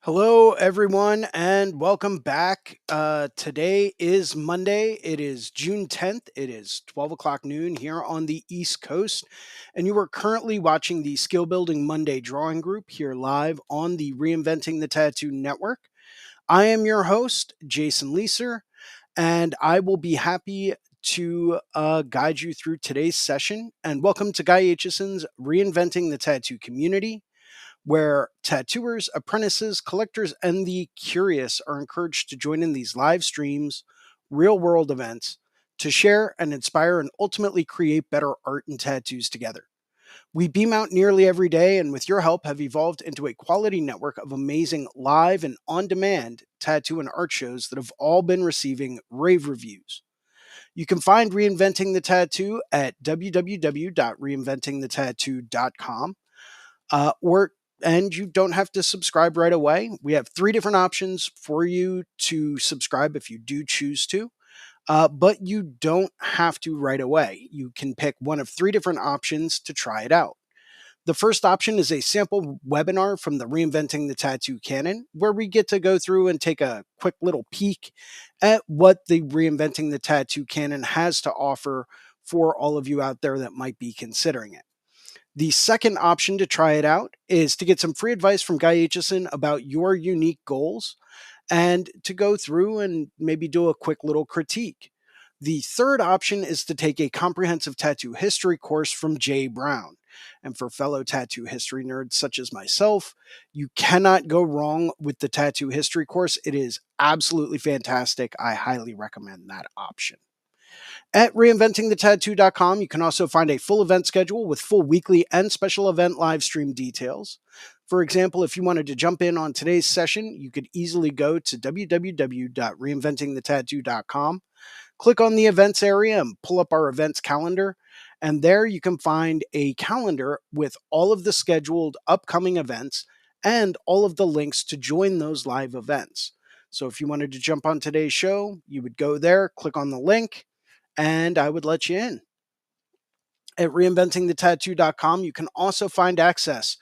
Hello, everyone, and welcome back. Today is Monday. It is June 10th. It is 12 o'clock noon here on the East Coast. And you are currently watching the Skill Building Monday Drawing Group here live on the Reinventing the Tattoo Network. I am your host, Jason Leeser, and I will be happy to guide you through today's session. And welcome to Guy Aitchison's Reinventing the Tattoo Community, where tattooers, apprentices, collectors, and the curious are encouraged to join in these live streams, real world events, to share and inspire and ultimately create better art and tattoos together. We beam out nearly every day, and with your help, have evolved into a quality network of amazing live and on demand tattoo and art shows that have all been receiving rave reviews. You can find Reinventing the Tattoo at www.reinventingthetattoo.com or and you don't have to subscribe right away. We have three different options for you to subscribe if you do choose to, but you don't have to right away. You can pick one of three different options to try it out. The first option is a sample webinar from the Reinventing the Tattoo canon, where we get to go through and take a quick little peek at what the Reinventing the Tattoo canon has to offer for all of you out there that might be considering it. The second option to try it out is to get some free advice from Guy Aitchison about your unique goals and to go through and maybe do a quick little critique. The third option is to take a comprehensive tattoo history course from Jay Brown. And for fellow tattoo history nerds such as myself, you cannot go wrong with the tattoo history course. It is absolutely fantastic. I highly recommend that option. At reinventingthetattoo.com, you can also find a full event schedule with full weekly and special event live stream details. For example, if you wanted to jump in on today's session, you could easily go to www.reinventingthetattoo.com, click on the events area, and pull up our events calendar. And there you can find a calendar with all of the scheduled upcoming events and all of the links to join those live events. So if you wanted to jump on today's show, you would go there, click on the link, and I would let you in. At reinventingthetattoo.com, you can also find access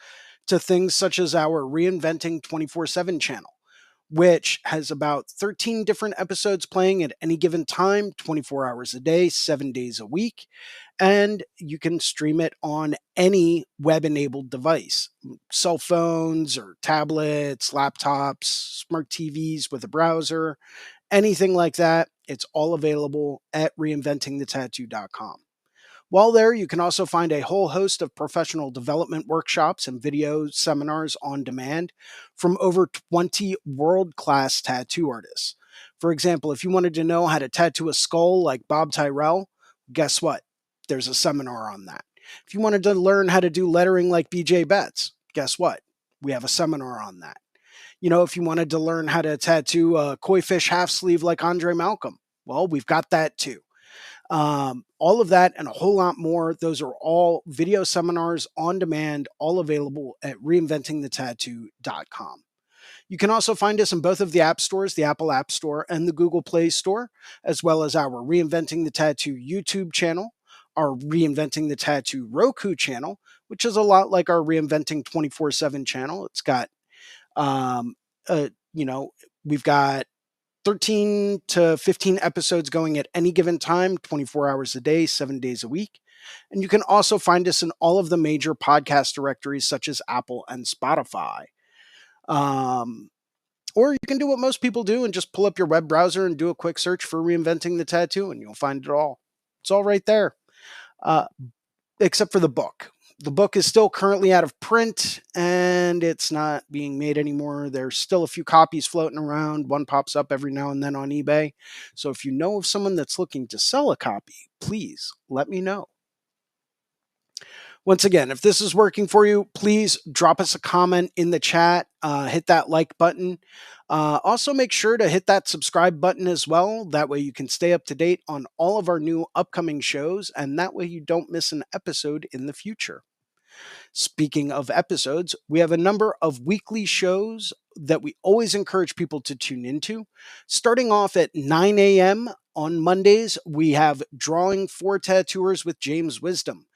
to things such as our Reinventing 24/7 channel, which has about 13 different episodes playing at any given time, 24 hours a day, 7 days a week. And you can stream it on any web enabled device, cell phones or tablets, laptops, smart TVs with a browser, anything like that. It's all available at reinventingthetattoo.com. While there, you can also find a whole host of professional development workshops and video seminars on demand from over 20 world class tattoo artists. For example, if you wanted to know how to tattoo a skull like Bob Tyrell, guess what? There's a seminar on that. If you wanted to learn how to do lettering like BJ Betts, guess what? We have a seminar on that. If you wanted to learn how to tattoo a koi fish half sleeve like Andre Malcolm, well, we've got that too. All of that and a whole lot more. Those are all video seminars on demand, all available at reinventingthetattoo.com. You can also find us in both of the app stores, the Apple App Store and the Google Play Store, as well as our Reinventing the Tattoo YouTube channel, our Reinventing the Tattoo Roku channel, which is a lot like our Reinventing 24/7 channel. It's got, um, uh, you know, we've got 13 to 15 episodes going at any given time, 24 hours a day, 7 days a week. And you can also find us in all of the major podcast directories such as Apple and Spotify. Um, or you can do what most people do and just pull up your web browser and do a quick search for Reinventing the Tattoo, and you'll find it all. It's all right there, uh, except for the book. The book is still currently out of print and it's not being made anymore. There's still a few copies floating around. One pops up every now and then on eBay. So if you know of someone that's looking to sell a copy, please let me know. Once again, if this is working for you, please drop us a comment in the chat, hit that like button. Also, make sure to hit that subscribe button as well. That way you can stay up to date on all of our new upcoming shows, and that way you don't miss an episode in the future. Speaking of episodes, we have a number of weekly shows that we always encourage people to tune into. Starting off at 9 a.m. on Mondays, we have Drawing for Tattooers with James Wisdom,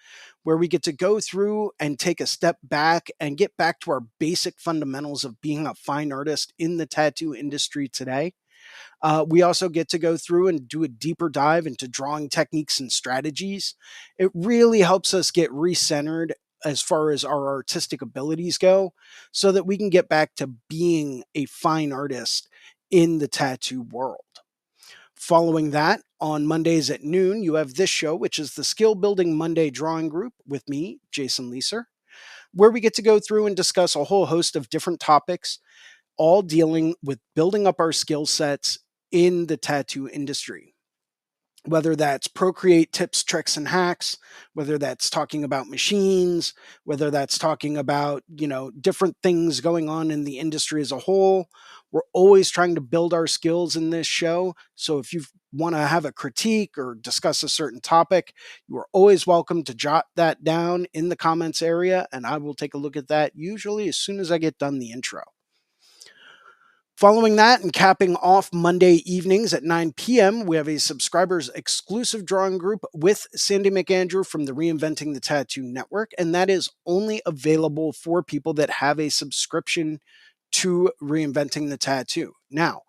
where we get to go through and take a step back and get back to our basic fundamentals of being a fine artist in the tattoo industry today. We also get to go through and do a deeper dive into drawing techniques and strategies. It really helps us get recentered as far as our artistic abilities go, so that we can get back to being a fine artist in the tattoo world. Following that, on Mondays at noon, you have this show, which is the Skill Building Monday Drawing Group with me, Jason Leeser, where we get to go through and discuss a whole host of different topics, all dealing with building up our skill sets in the tattoo industry. Whether that's Procreate tips, tricks, and hacks, whether that's talking about machines, whether that's talking about, different things going on in the industry as a whole. We're always trying to build our skills in this show. So if you want to have a critique or discuss a certain topic, you are always welcome to jot that down in the comments area, and I will take a look at that usually as soon as I get done the intro. Following that and capping off Monday evenings at 9 p.m., we have a subscribers exclusive drawing group with Sandy McAndrew from the Reinventing the Tattoo Network. And that is only available for people that have a subscription to Reinventing the Tattoo. Now,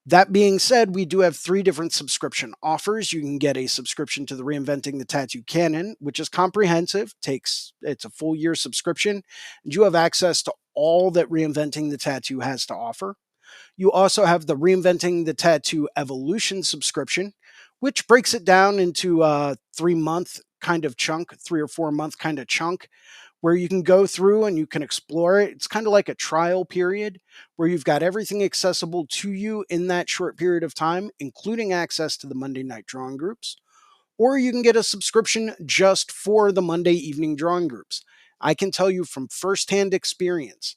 that being said, we do have 3 different subscription offers. You can get a subscription to the Reinventing the Tattoo Canon, which is comprehensive, it's a full year subscription, and you have access to all that Reinventing the Tattoo has to offer. You also have the Reinventing the Tattoo Evolution subscription, which breaks it down into a 3-month kind of chunk, 3 or 4 month kind of chunk, where you can go through and you can explore it. It's kind of like a trial period where you've got everything accessible to you in that short period of time, including access to the Monday night drawing groups. Or you can get a subscription just for the Monday evening drawing groups. I can tell you from firsthand experience,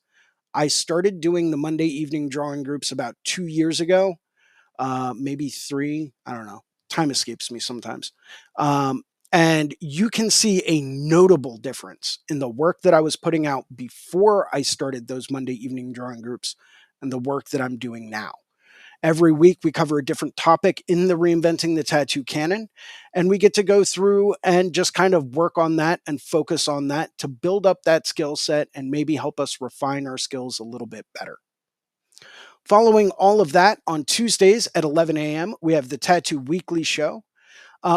I started doing the Monday evening drawing groups about 2 years ago, maybe three. I don't know. Time escapes me sometimes. And you can see a notable difference in the work that I was putting out before I started those Monday evening drawing groups and the work that I'm doing now. Every week, we cover a different topic in the Reinventing the Tattoo canon, and we get to go through and just kind of work on that and focus on that to build up that skill set and maybe help us refine our skills a little bit better. Following all of that, on Tuesdays at 11 a.m., we have the Tattoo Weekly Show,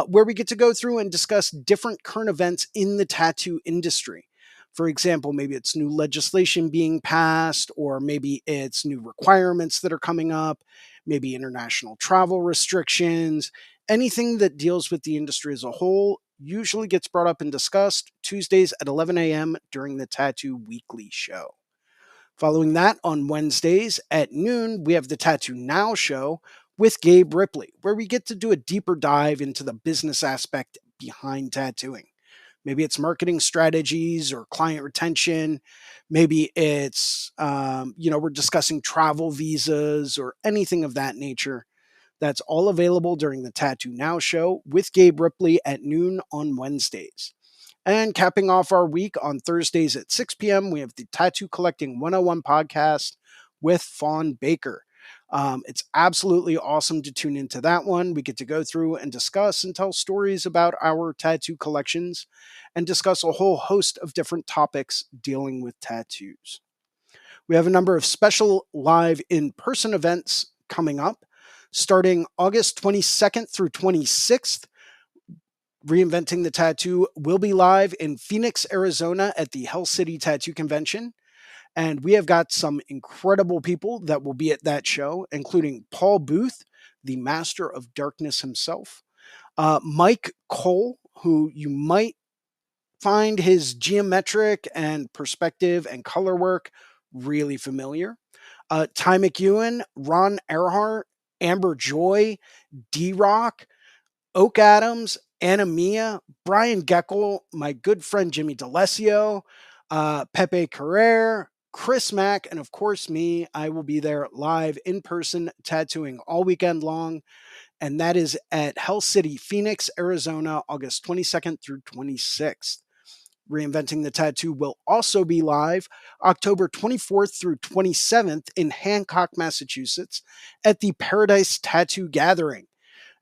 where we get to go through and discuss different current events in the tattoo industry. For example, maybe it's new legislation being passed, or maybe it's new requirements that are coming up, maybe international travel restrictions. Anything that deals with the industry as a whole usually gets brought up and discussed Tuesdays at 11 a.m. during the Tattoo Weekly Show. Following that, on Wednesdays at noon, we have the Tattoo Now show with Gabe Ripley, where we get to do a deeper dive into the business aspect behind tattooing. Maybe it's marketing strategies or client retention. Maybe it's, we're discussing travel visas or anything of that nature. That's all available during the Tattoo Now show with Gabe Ripley at noon on Wednesdays. And capping off our week on Thursdays at 6 p.m., we have the Tattoo Collecting 101 podcast with Fawn Baker. It's absolutely awesome to tune into that one. We get to go through and discuss and tell stories about our tattoo collections and discuss a whole host of different topics dealing with tattoos. We have a number of special live in-person events coming up, starting August 22nd through 26th. Reinventing the Tattoo will be live in Phoenix, Arizona at the Hell City Tattoo Convention. And we have got some incredible people that will be at that show, including Paul Booth, the master of darkness himself, Mike Cole, who you might find his geometric and perspective and color work really familiar, Ty McEwen, Ron Earhart, Amber Joy, D-Rock, Oak Adams, Anna Mia, Brian Geckel, my good friend Jimmy D'Alessio, Pepe Carrere, Chris Mack, and of course me. I will be there live in person tattooing all weekend long. And that is at Hell City, Phoenix, Arizona, August 22nd through 26th. Reinventing the Tattoo will also be live October 24th through 27th in Hancock, Massachusetts at the Paradise Tattoo Gathering.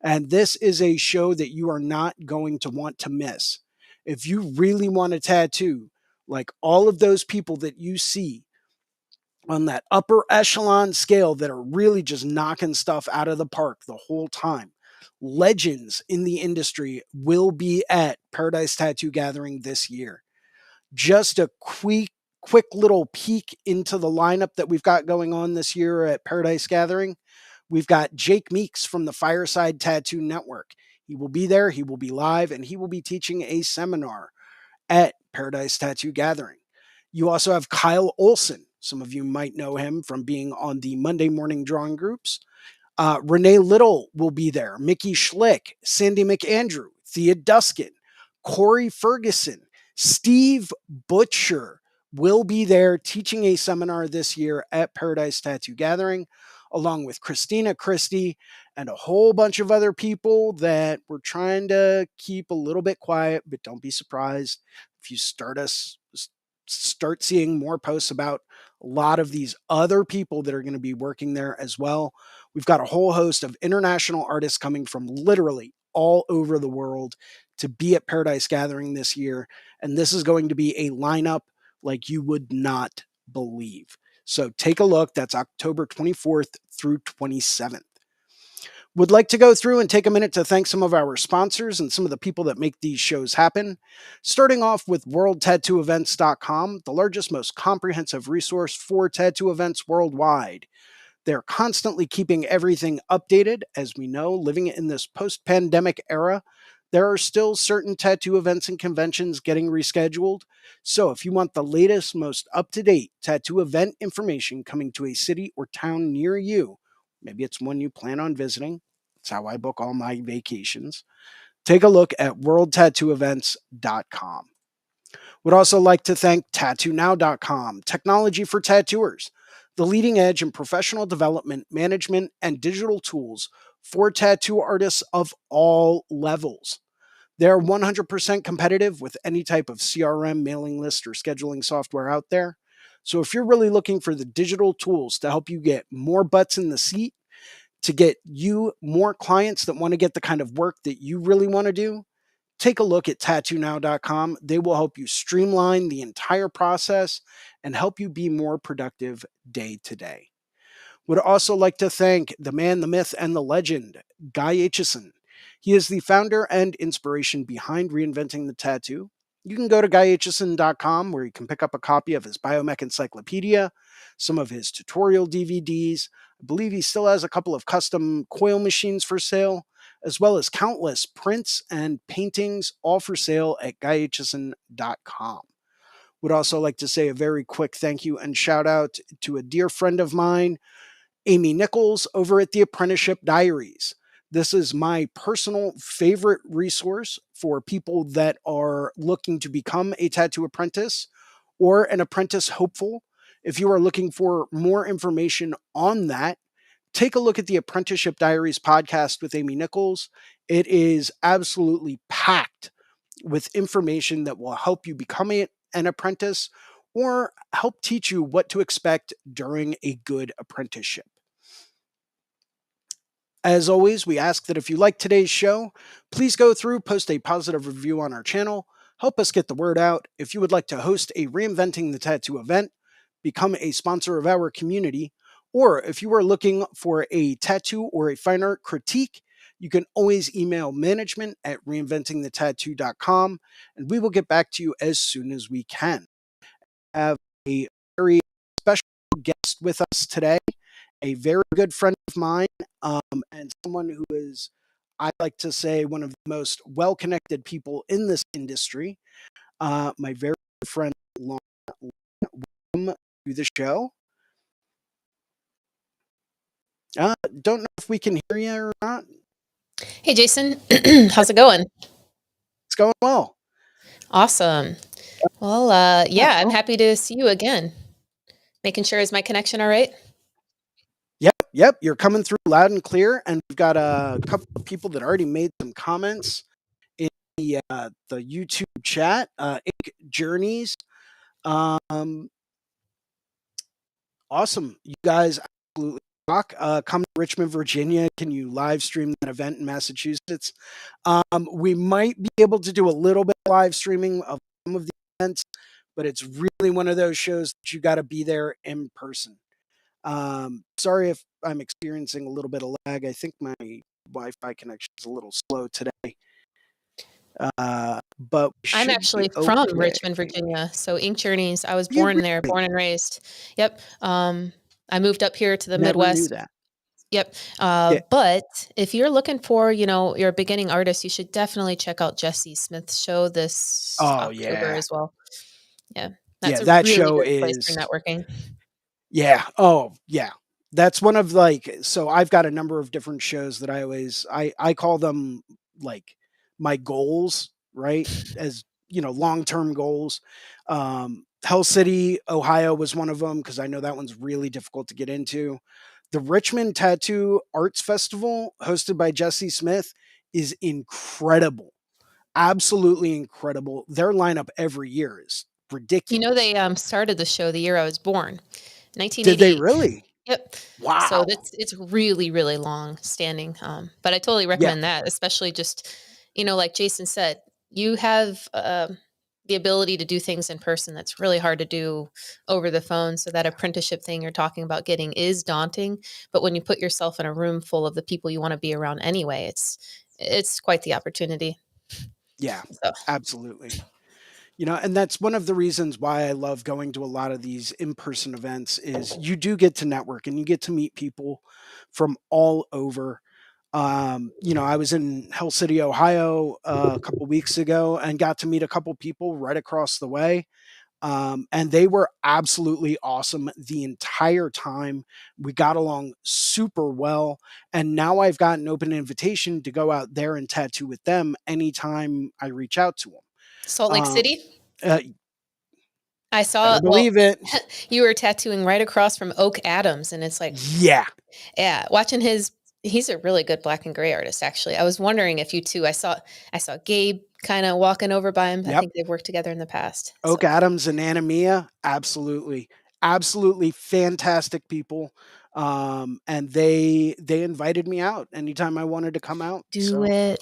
And this is a show that you are not going to want to miss. If you really want a tattoo, like all of those people that you see on that upper echelon scale that are really just knocking stuff out of the park the whole time, legends in the industry will be at Paradise Tattoo Gathering this year. Just a quick little peek into the lineup that we've got going on this year at Paradise Gathering. We've got Jake Meeks from the Fireside Tattoo Network. He will be there, he will be live, and he will be teaching a seminar at Paradise Tattoo Gathering. You also have Kyle Olson. Some of you might know him from being on the Monday morning drawing groups. Renee Little will be there. Mickey Schlick, Sandy McAndrew, Thea Duskin, Corey Ferguson, Steve Butcher will be there teaching a seminar this year at Paradise Tattoo Gathering, along with Christina Christie and a whole bunch of other people that we're trying to keep a little bit quiet, but don't be surprised if you start seeing more posts about a lot of these other people that are going to be working there as well. We've got a whole host of international artists coming from literally all over the world to be at Paradise Gathering this year. And this is going to be a lineup like you would not believe. So take a look. That's October 24th through 27th. Would like to go through and take a minute to thank some of our sponsors and some of the people that make these shows happen. Starting off with worldtattooevents.com, the largest, most comprehensive resource for tattoo events worldwide. They're constantly keeping everything updated. As we know, living in this post-pandemic era, there are still certain tattoo events and conventions getting rescheduled. So if you want the latest, most up-to-date tattoo event information coming to a city or town near you, maybe it's one you plan on visiting. That's how I book all my vacations. Take a look at worldtattooevents.com. Would also like to thank tattoonow.com, technology for tattooers, the leading edge in professional development, management, and digital tools for tattoo artists of all levels. They're 100% competitive with any type of CRM, mailing list, or scheduling software out there. So if you're really looking for the digital tools to help you get more butts in the seat, to get you more clients that want to get the kind of work that you really want to do, take a look at tattoonow.com. They will help you streamline the entire process and help you be more productive day to day. Would also like to thank the man, the myth, and the legend, Guy Aitchison. He is the founder and inspiration behind Reinventing the Tattoo. You can go to guyaitchison.com where you can pick up a copy of his Biomech Encyclopedia, some of his tutorial DVDs. I believe he still has a couple of custom coil machines for sale, as well as countless prints and paintings, all for sale at guyaitchison.com. Would also like to say a very quick thank you and shout out to a dear friend of mine, Amy Nichols over at the Apprenticeship Diaries. This is my personal favorite resource for people that are looking to become a tattoo apprentice or an apprentice hopeful. If you are looking for more information on that, take a look at the Apprenticeship Diaries podcast with Amy Nichols. It is absolutely packed with information that will help you become an apprentice or help teach you what to expect during a good apprenticeship. As always, we ask that if you like today's show, please go through, post a positive review on our channel, help us get the word out. If you would like to host a Reinventing the Tattoo event, become a sponsor of our community, or if you are looking for a tattoo or a fine art critique, you can always email management at reinventingthetattoo.com and we will get back to you as soon as we can. I have a very special guest with us today, a very good friend of mine, and someone who is, I like to say, one of the most well-connected people in this industry. My very good friend, Lon. Welcome to the show. Don't know if we can hear you or not. Hey, Jason. How's it going? It's going well. Awesome. Well, Yeah. yeah, I'm happy to see you again. Making sure, is my connection all right? Yep. You're coming through loud and clear, and we've got a couple of people that already made some comments in the YouTube chat. Ink Journeys. Um, awesome. You guys absolutely rock. Come to Richmond, Virginia. Can you live stream that event in Massachusetts? We might be able to do a little bit of live streaming of some of the events, but it's really one of those shows that you got to be there in person. Sorry if I'm experiencing a little bit of lag. I think my Wi-Fi connection is a little slow today, but we I'm should be actually from okay. Richmond, Virginia. So Ink Journeys, I was You born there, really born and raised. Yep. I moved up here to the never knew Midwest. that. Yep. Yeah. But if you're looking for, you're a beginning artist, you should definitely check out Jesse Smith's show this Oh October yeah. as well. Yeah. That's Yeah. a That really show good place for is. networking. Yeah. Oh yeah. That's one of like. So I've got a number of different shows that I call them like my goals, right? As long term goals. Hell City, Ohio was one of them because I know that one's really difficult to get into. The Richmond Tattoo Arts Festival, hosted by Jesse Smith, is incredible. Absolutely incredible. Their lineup every year is ridiculous. They started the show the year I was born, Did they 1988. really? Yep. So Wow. it's really, really long standing. But I totally Yeah. recommend that, especially just, like Jason said, you have the ability to do things in person that's really hard to do over the phone. So that apprenticeship thing you're talking about getting is daunting. But when you put yourself in a room full of the people you want to be around anyway, it's quite the opportunity. Yeah. So Absolutely. And that's one of the reasons why I love going to a lot of these in-person events is you do get to network and you get to meet people from all over. I was in Hell City, Ohio, a couple weeks ago and got to meet a couple people right across the way. And they were absolutely awesome the entire time. We got along super well. And now I've got an open invitation to go out there and tattoo with them anytime I reach out to them. Salt Lake Um, City, uh, I better saw, well, believe it. you were tattooing right across from Oak Adams, and it's like, Yeah. yeah, watching he's a really good black and gray artist, actually. I was wondering if you two, I saw Gabe kind of walking over by him. I Yep. think they've worked together in the past. So Oak Adams and Anna Mia, absolutely. Absolutely fantastic people. And they invited me out anytime I wanted to come out. do So it.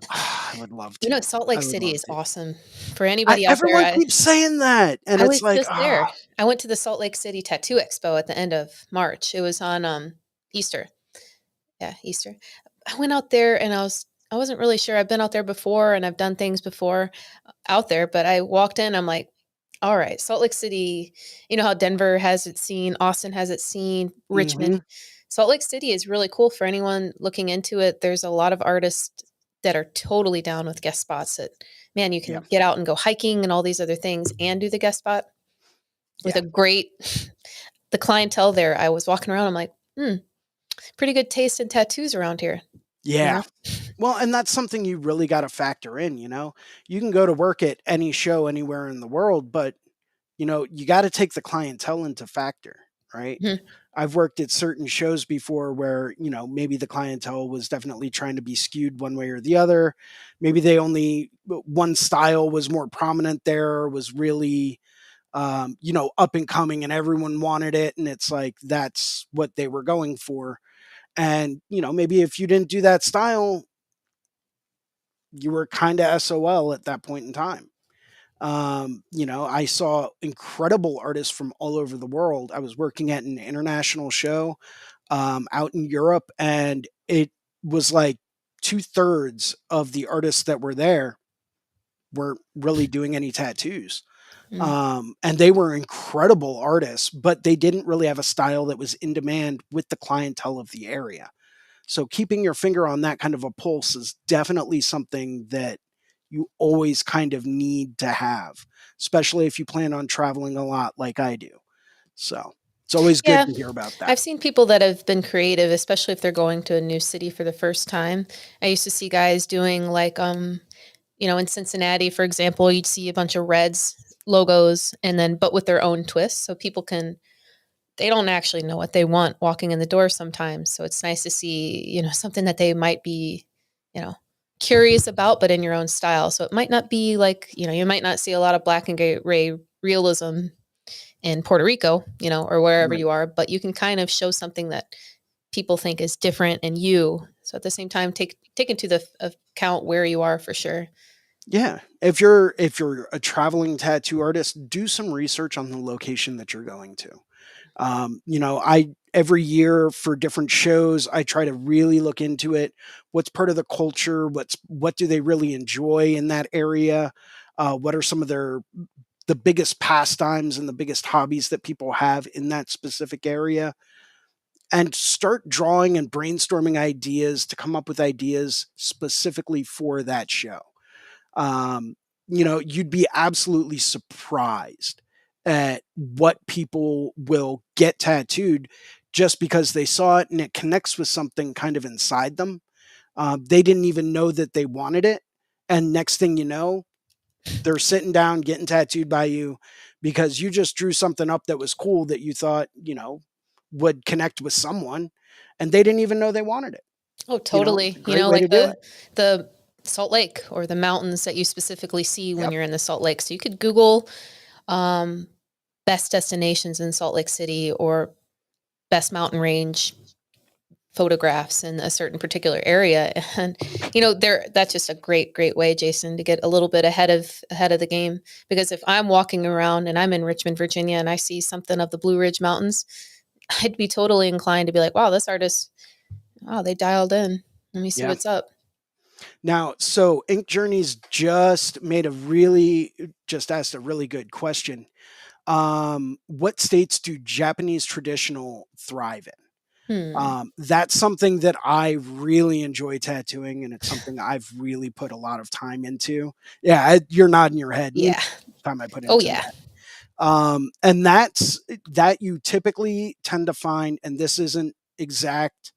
I would love to. Salt I Lake would City love is to. awesome. For anybody out there, Everyone keeps saying that. And I it's was like, just there. I went to the Salt Lake City Tattoo Expo at the end of March. It was on Easter. Yeah, Easter. I went out there and I wasn't really sure. I've been out there before and I've done things before out there, but I walked in, I'm like, all right, Salt Lake City, you know how Denver has its scene, Austin has its scene, mhm, Richmond. Salt Lake City is really cool for anyone looking into it. There's a lot of artists that are totally down with guest spots that, man, you yeah, can get out and go hiking and all these other things and do the guest spot with yeah, a great the clientele there. I was walking around, I'm like, pretty good taste in tattoos around here, you yeah. know? Well, and that's something you really got to factor in. You can go to work at any show anywhere in the world, but you got to take the clientele into factor, right? Mhm. I've worked at certain shows before where, maybe the clientele was definitely trying to be skewed one way or the other. Maybe they only one style was more prominent there, was really up and coming and everyone wanted it and it's like that's what they were going for. And, maybe if you didn't do that style, you were kind of SOL at that point in time. I saw incredible artists from all over the world. I was working at an international show out in Europe, and it was like two-thirds of the artists that were there weren't really doing any tattoos. Mm. And they were incredible artists, but they didn't really have a style that was in demand with the clientele of the area. So keeping your finger on that kind of a pulse is definitely something that you always kind of need to have, especially if you plan on traveling a lot like I do. So it's always good Yeah. to hear about that. I've seen people that have been creative, especially if they're going to a new city for the first time. I used to see guys doing like in Cincinnati, for example, you'd see a bunch of Reds logos and then but with their own twist. So people can they don't actually know what they want walking in the door sometimes. So it's nice to see, something that they might be, you know, curious about, but in your own style. So it might not be like, you might not see a lot of black and gray realism in Puerto Rico, or wherever Right. you are, but you can kind of show something that people think is different and you. So at the same time, take into the account where you are for sure. Yeah. If you're a traveling tattoo artist, do some research on the location that you're going to. I every year for different shows, I try to really look into it. What's part of the culture? What do they really enjoy in that area? What are some of the biggest pastimes and the biggest hobbies that people have in that specific area? And start drawing and brainstorming ideas to come up with ideas specifically for that show. um, you'd be absolutely surprised at what people will get tattooed just because they saw it and it connects with something kind of inside them. They didn't even know that they wanted it. And next thing you know, they're sitting down getting tattooed by you because you just drew something up that was cool that you thought, would connect with someone. And they didn't even know they wanted it. Oh, It's totally. a great way Like to do it. the Salt Lake or the mountains that you specifically see when Yep. you're in the Salt Lake. So you could Google um, best destinations in Salt Lake City or best mountain range photographs in a certain particular area. And there that's just a great way, Jason, to get a little bit ahead of the game. Because if I'm walking around and I'm in Richmond, Virginia, and I see something of the Blue Ridge Mountains, I'd be totally inclined to be like, wow, this artist, wow, they dialed in. Let me see Yeah. what's up. Now, so Ink Journeys just asked a really good question. What states do Japanese traditional thrive in? Hmm. That's something that I really enjoy tattooing, and it's something I've really put a lot of time into. Yeah, you're nodding your head. Me, Yeah. time I put Oh into yeah. that. And that you typically tend to find, and this isn't exact,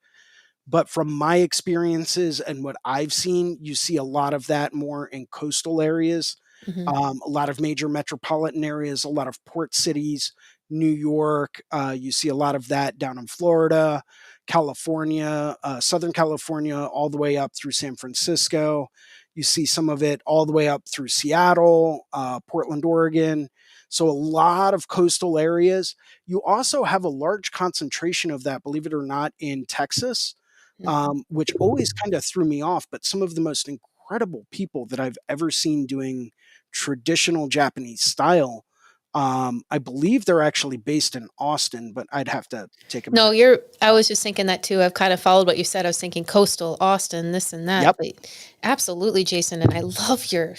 but from my experiences and what I've seen, you see a lot of that more in coastal areas, Hmm. a lot of major metropolitan areas, a lot of port cities, New York. You see a lot of that down in Florida, California, Southern California, all the way up through San Francisco. You see some of it all the way up through Seattle, Portland, Oregon. So a lot of coastal areas. You also have a large concentration of that, believe it or not, in Texas, Hmm. which always kind of threw me off. But some of the most incredible people that I've ever seen doing traditional Japanese style, I believe they're actually based in Austin, but I'd have to take a No, minute. I Uh, was just thinking that too. I've kind of followed what you said. I was thinking coastal, Austin, this and that. yep. But absolutely, Jason, and I love your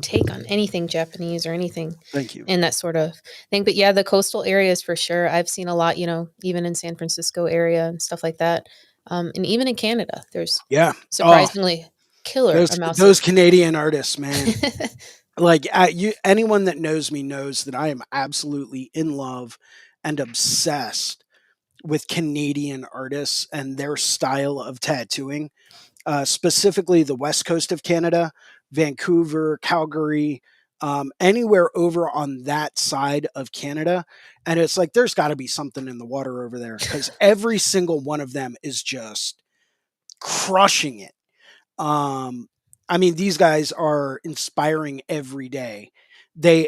take on anything Japanese or anything Thank you. in that sort of thing. But yeah, the coastal areas for sure. I've seen a lot, even in San Francisco area and stuff like that. And even in Canada, there's Yeah. Oh, surprisingly killer amounts those of Canadian artists, man. Like anyone that knows me knows that I am absolutely in love and obsessed with Canadian artists and their style of tattooing, specifically the west coast of Canada, Vancouver, Calgary, anywhere over on that side of Canada. And it's like there's got to be something in the water over there because every single one of them is just crushing it. Um, I mean, these guys are inspiring every day.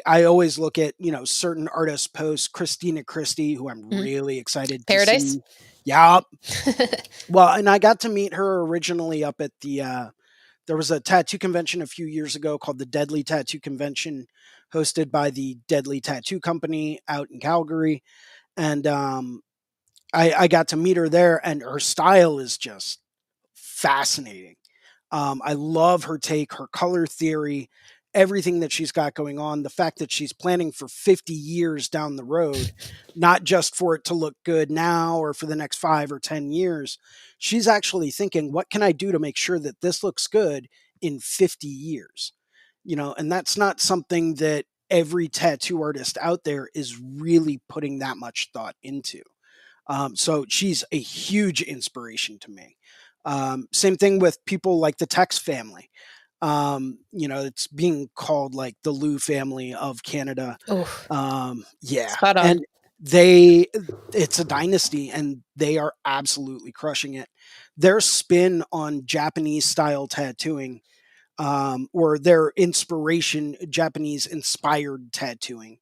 I always look at, certain artists posts, Christina Christie, who I'm Mhm. really excited to Paradise. see. Yeah. Well, and I got to meet her originally up at there was a tattoo convention a few years ago called the Deadly Tattoo Convention, hosted by the Deadly Tattoo Company out in Calgary. And I got to meet her there, and her style is just fascinating. I love her take, her color theory, everything that she's got going on. The fact that she's planning for 50 years down the road, not just for it to look good now or for the next 5 or 10 years. She's actually thinking, what can I do to make sure that this looks good in 50 years? And that's not something that every tattoo artist out there is really putting that much thought into. So she's a huge inspiration to me. Same thing with people like the Tex family. It's being called like the Lou family of Canada. Oh, Yeah, spot on. and they it's a dynasty, and they are absolutely crushing it. Their spin on Japanese style tattooing, or their inspiration, Japanese inspired tattooing,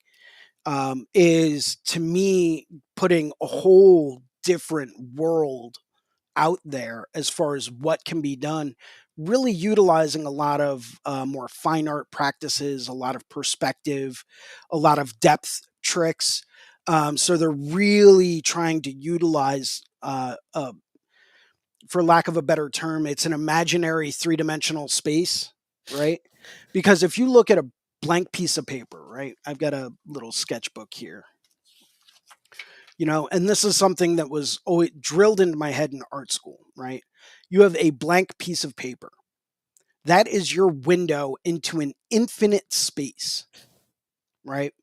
is to me putting a whole different world out there as far as what can be done, really utilizing a lot of more fine art practices, a lot of perspective, a lot of depth tricks. So they're really trying to utilize, for lack of a better term, it's an imaginary three-dimensional space, right? Because if you look at a blank piece of paper, right? I've got a little sketchbook here, and this is something that was always drilled into my head in art school, right? You have a blank piece of paper. That is your window into an infinite space, right?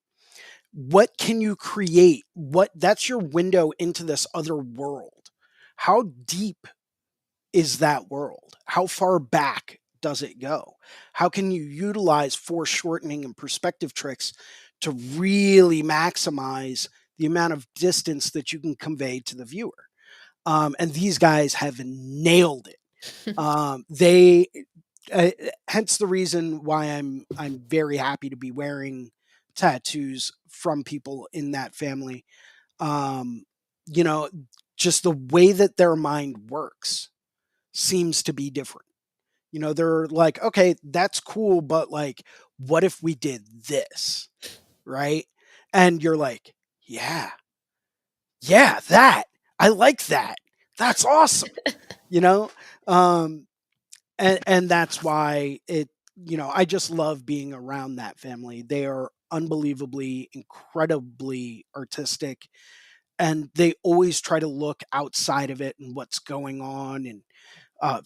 What can you create? What That's your window into this other world. How deep is that world? How far back does it go? How can you utilize foreshortening and perspective tricks to really maximize the amount of distance that you can convey to the viewer? And these guys have nailed it. They uh, Hence the reason why I'm very happy to be wearing tattoos from people in that family. Um, you know, just the way that their mind works seems to be different. They're like, okay, that's cool, but like, what if we did this? Right. And you're like, yeah, yeah, that. I like that. That's awesome. You know? Um, and that's why I just love being around that family. They are unbelievably, incredibly artistic, and they always try to look outside of it and what's going on, and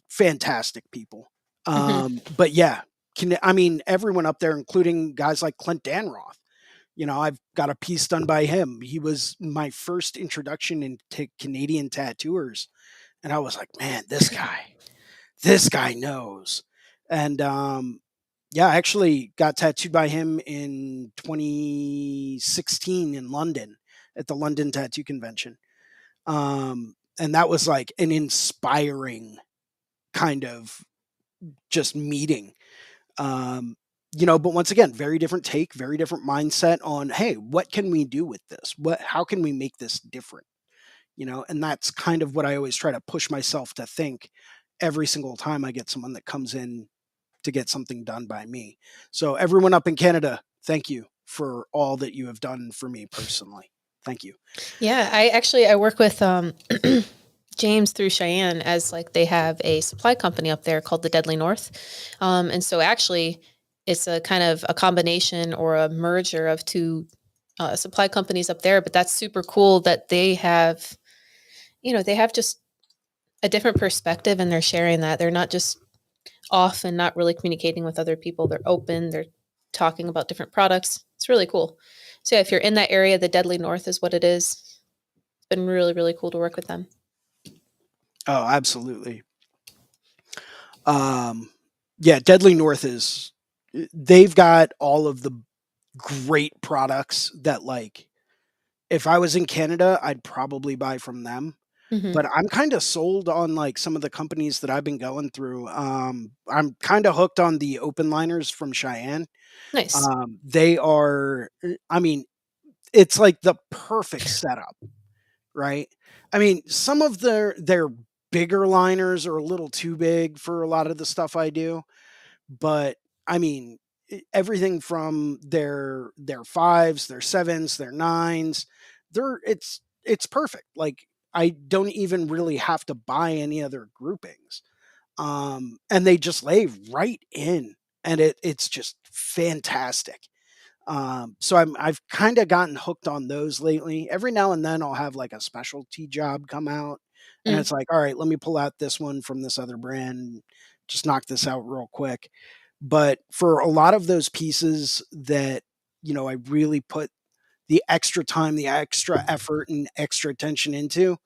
fantastic people. Mhm. But yeah, I mean, everyone up there, including guys like Clint Danroth. I've got a piece done by him. He was my first introduction into Canadian tattooers, and I was like, man, this guy knows. And yeah, I actually got tattooed by him in 2016 in London at the London Tattoo Convention. And that was like an inspiring kind of just meeting. Um, but once again, very different take, very different mindset on, hey, what can we do with this? How can we make this different? And that's kind of what I always try to push myself to think every single time I get someone that comes in to get something done by me. So everyone up in Canada, thank you for all that you have done for me personally. Thank you. Yeah, I work with James through Cheyenne, as like they have a supply company up there called the Deadly North. And so actually it's a kind of a combination or a merger of two supply companies up there, but that's super cool that they have just a different perspective and they're sharing that. They're not just off and not really communicating with other people. They're open, they're talking about different products. It's really cool. So yeah, if you're in that area, the Deadly North is what it is. It's been really, really cool to work with them. Oh, absolutely. Um, yeah, Deadly North they've got all of the great products that, like, if I was in Canada, I'd probably buy from them. Hmm. But I'm kind of sold on like some of the companies that I've been going through. I'm kind of hooked on the open liners from Cheyenne. Nice. They are, I mean, it's like the perfect setup, right? I mean, some of their bigger liners are a little too big for a lot of the stuff I do, but I mean, everything from their fives, their sevens, their nines, it's perfect. Like, I don't even really have to buy any other groupings, and they just lay right in, and it's just fantastic. So I've kind of gotten hooked on those lately. Every now and then I'll have like a specialty job come out, and Mm. it's like, all right, let me pull out this one from this other brand, just knock this out real quick. But for a lot of those pieces that, I really put the extra time, the extra effort, and extra attention into,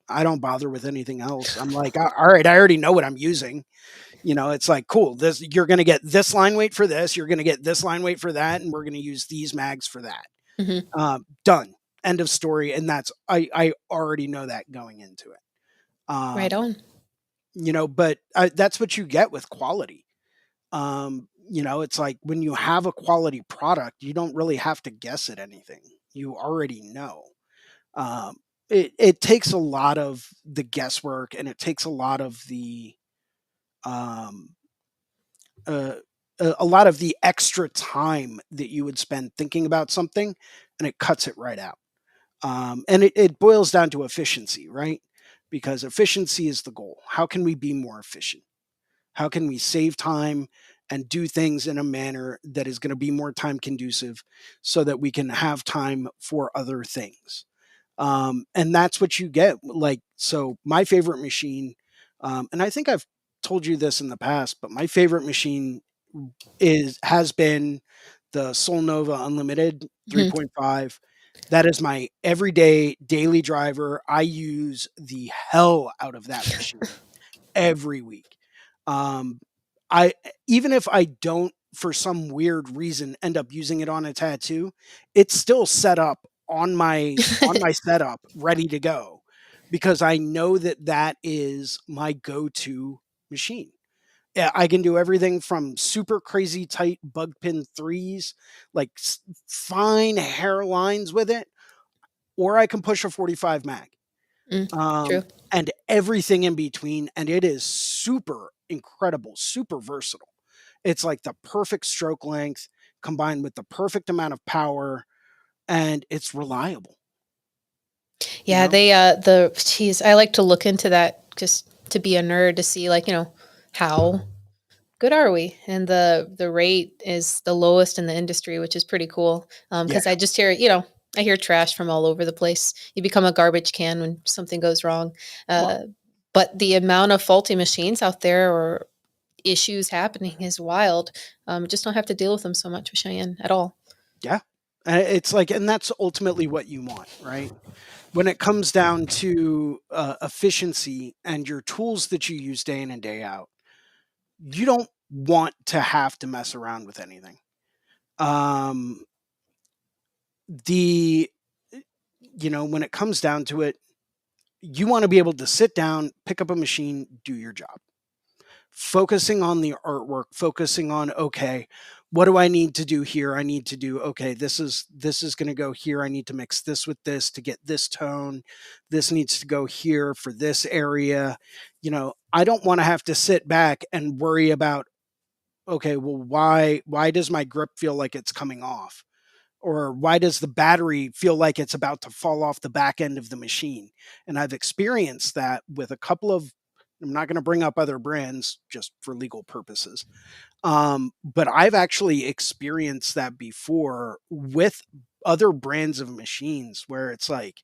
I don't bother with anything else. I'm like, all right, I already know what I'm using. It's like, cool. This You're going to get this line weight for this. You're going to get this line weight for that, and we're going to use these mags for that. Hmm. Done. End of story. And I already know that going into it. Right Um, on. but that's what you get with quality. It's like when you have a quality product, you don't really have to guess at anything. You already know. Um, it takes a lot of the guesswork, and it takes a lot of the um, uh, a lot of the extra time that you would spend thinking about something, and it cuts it right out. And it boils down to efficiency, right? Because efficiency is the goal. How can we be more efficient? How can we save time and do things in a manner that is going to be more time conducive so that we can have time for other things? And that's what you get. Like, so my favorite machine, and I think I've told you this in the past, but my favorite machine has been the Sol Nova Unlimited Mhm. 3.5. That is my everyday daily driver. I use the hell out of that machine every week. Um, I Even if I don't, for some weird reason, end up using it on a tattoo, it's still set up on my setup, ready to go, because I know that that is my go-to machine. Yeah, I can do everything from super crazy tight bug pin threes, like fine hairlines with it, or I can push a 45 mag, Mm, um, true. and everything in between. And it is super incredible, super versatile. It's like the perfect stroke length combined with the perfect amount of power, and it's reliable, you Yeah, know? they the geez, I like to look into that just to be a nerd to see like, how good are we? And the rate is the lowest in the industry, which is pretty cool. Yeah. Because I just hear, I hear trash from all over the place. You become a garbage can when something goes wrong. Well, Uh, but the amount of faulty machines out there or issues happening is wild. Just don't have to deal with them so much with Cheyenne at all. yeah. It's like, and that's ultimately what you want, right? When it comes down to efficiency and your tools that you use day in and day out, you don't want to have to mess around with anything. Um, the when it comes down to it, you want to be able to sit down, pick up a machine, do your job. Focusing on the artwork, focusing on, okay, what do I need to do here? I need to do, okay, this is going to go here. I need to mix this with this to get this tone. This needs to go here for this area. I don't want to have to sit back and worry about, okay, well, why does my grip feel like it's coming off? Or why does the battery feel like it's about to fall off the back end of the machine? And I've experienced that with a couple of, I'm not going to bring up other brands just for legal purposes. But I've actually experienced that before with other brands of machines where it's like,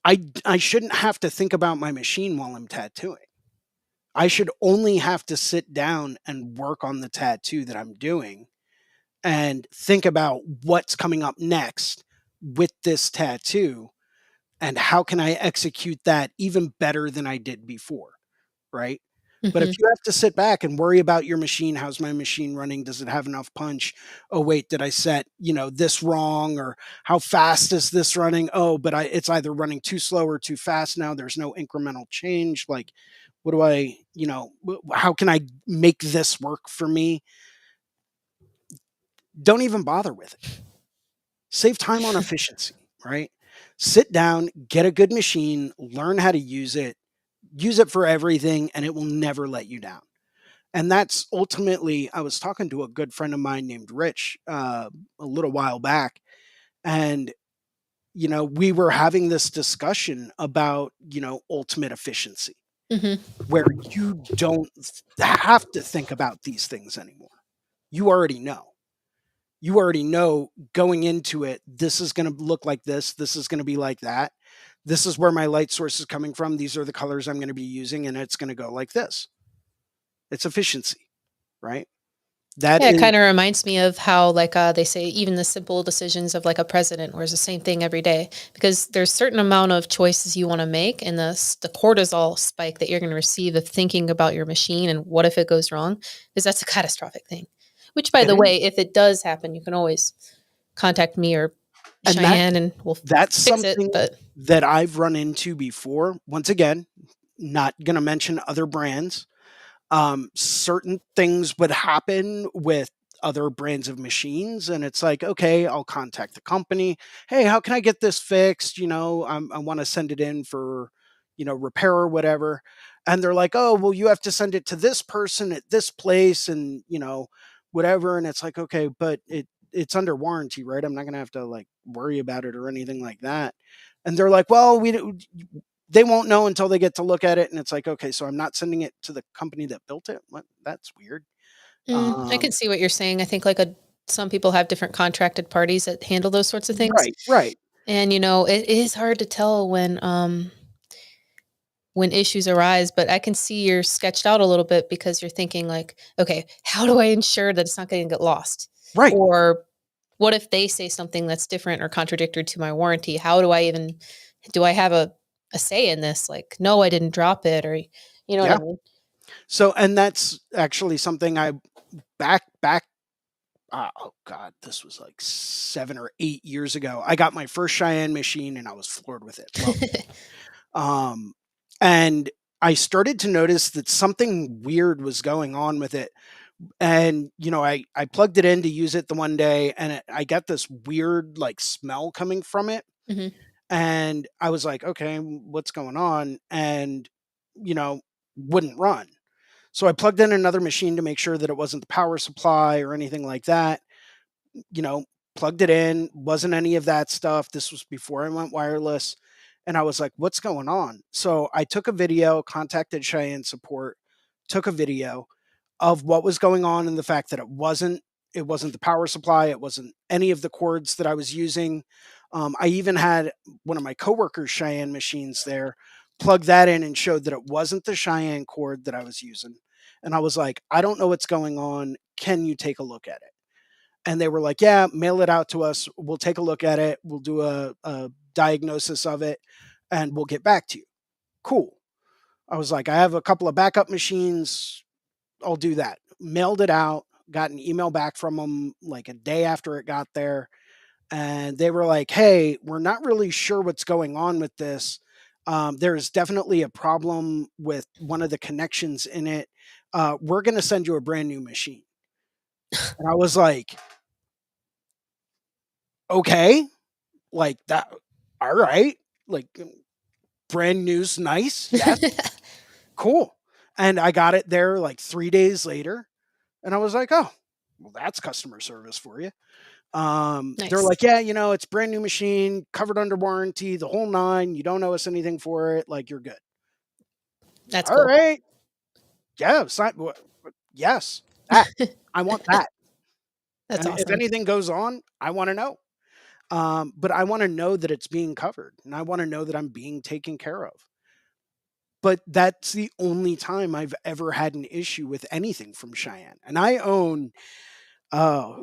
I shouldn't have to think about my machine while I'm tattooing. I should only have to sit down and work on the tattoo that I'm doing and think about what's coming up next with this tattoo, and how can I execute that even better than I did before, right? But if Hmm. you have to sit back and worry about your machine, how's my machine running? Does it have enough punch? Oh wait, did I set, this wrong? Or how fast is this running? Oh, but it's either running too slow or too fast now. There's no incremental change. Like, what do I, how can I make this work for me? Don't even bother with it. Save time on efficiency, right? Sit down, get a good machine, learn how to use it for everything, and it will never let you down. And that's ultimately, I was talking to a good friend of mine named Rich a little while back, and we were having this discussion about ultimate efficiency, Hmm. where you don't have to think about these things anymore. You already know. You already know going into it, this is going to look like this is going to be like that. This is where my light source is coming from. These are the colors I'm going to be using, and it's going to go like this. It's efficiency, right? That Yeah, it is, kind of reminds me of how, like, they say, even the simple decisions of like a president, where it's the same thing every day, because there's certain amount of choices you want to make, and the cortisol spike that you're going to receive of thinking about your machine and what if it goes wrong, because that's a catastrophic thing. Which, by it the is. way, if it does happen, you can always contact me or And that Cheyenne, and we'll that's fix it. something But that I've run into before. Once again, not going to mention other brands. Certain things would happen with other brands of machines, and it's like, okay, I'll contact the company. Hey, how can I get this fixed? I want to send it in for, repair or whatever. And they're like, oh, well, you have to send it to this person at this place, and whatever. And it's like, okay, but it's under warranty, right? I'm not gonna have to like worry about it or anything like that. And they're like, well, they won't know until they get to look at it. And it's like, okay, so I'm not sending it to the company that built it. What? That's weird. I can Um, see what you're saying. I think like a some people have different contracted parties that handle those sorts of things. right, right. And it is hard to tell when issues arise, but I can see you're sketched out a little bit because you're thinking like, okay, how do I ensure that it's not going to get lost? Right. Or what if they say something that's different or contradictory to my warranty? How do I even do I have a say in this? Like, no, I didn't drop it, or you know what I Yeah. mean? So, and that's actually something I back. Oh God, this was like 7 or 8 years ago. I got my first Cheyenne machine, and I was floored with it. Loved it. Um, and I started to notice that something weird was going on with it. And I plugged it in to use it the one day, and I got this weird like smell coming from it. hmm And I was like, okay, what's going on? And you know, wouldn't run. So I plugged in another machine to make sure that it wasn't the power supply or anything like that. you know, Plugged it in, wasn't any of that stuff. This was before I went wireless. And I was like, what's going on? So I took a video, contacted Cheyenne support, took a video of what was going on, and the fact that it wasn't the power supply, it wasn't any of the cords that I was using. I even had one of my coworkers' Cheyenne machines there, plug that in and showed that it wasn't the Cheyenne cord that I was using. And I was like, I don't know what's going on. Can you take a look at it? And they were like, yeah, mail it out to us. We'll take a look at it. We'll do a diagnosis of it, and we'll get back to you. Cool. I was like, I have a couple of backup machines. I'll do that. Mailed it out, got an email back from them like a day after it got there. And they were like, hey, we're not really sure what's going on with this. There is definitely a problem with one of the connections in it. We're going to send you a brand new machine. And I was like, okay, like that. All right. Like, brand new's nice. Yes. Cool. And I got it there like 3 days later. And I was like, oh, well, that's customer service for you. They're Nice. like, yeah, it's brand new machine, covered under warranty, the whole nine. You don't owe us anything for it. Like, you're good. That's All cool. right. Yeah. Yes. That. I want that. That's And if awesome. anything goes on, I want to know. But I want to know that it's being covered, and I want to know that I'm being taken care of. But that's the only time I've ever had an issue with anything from Cheyenne. And I own,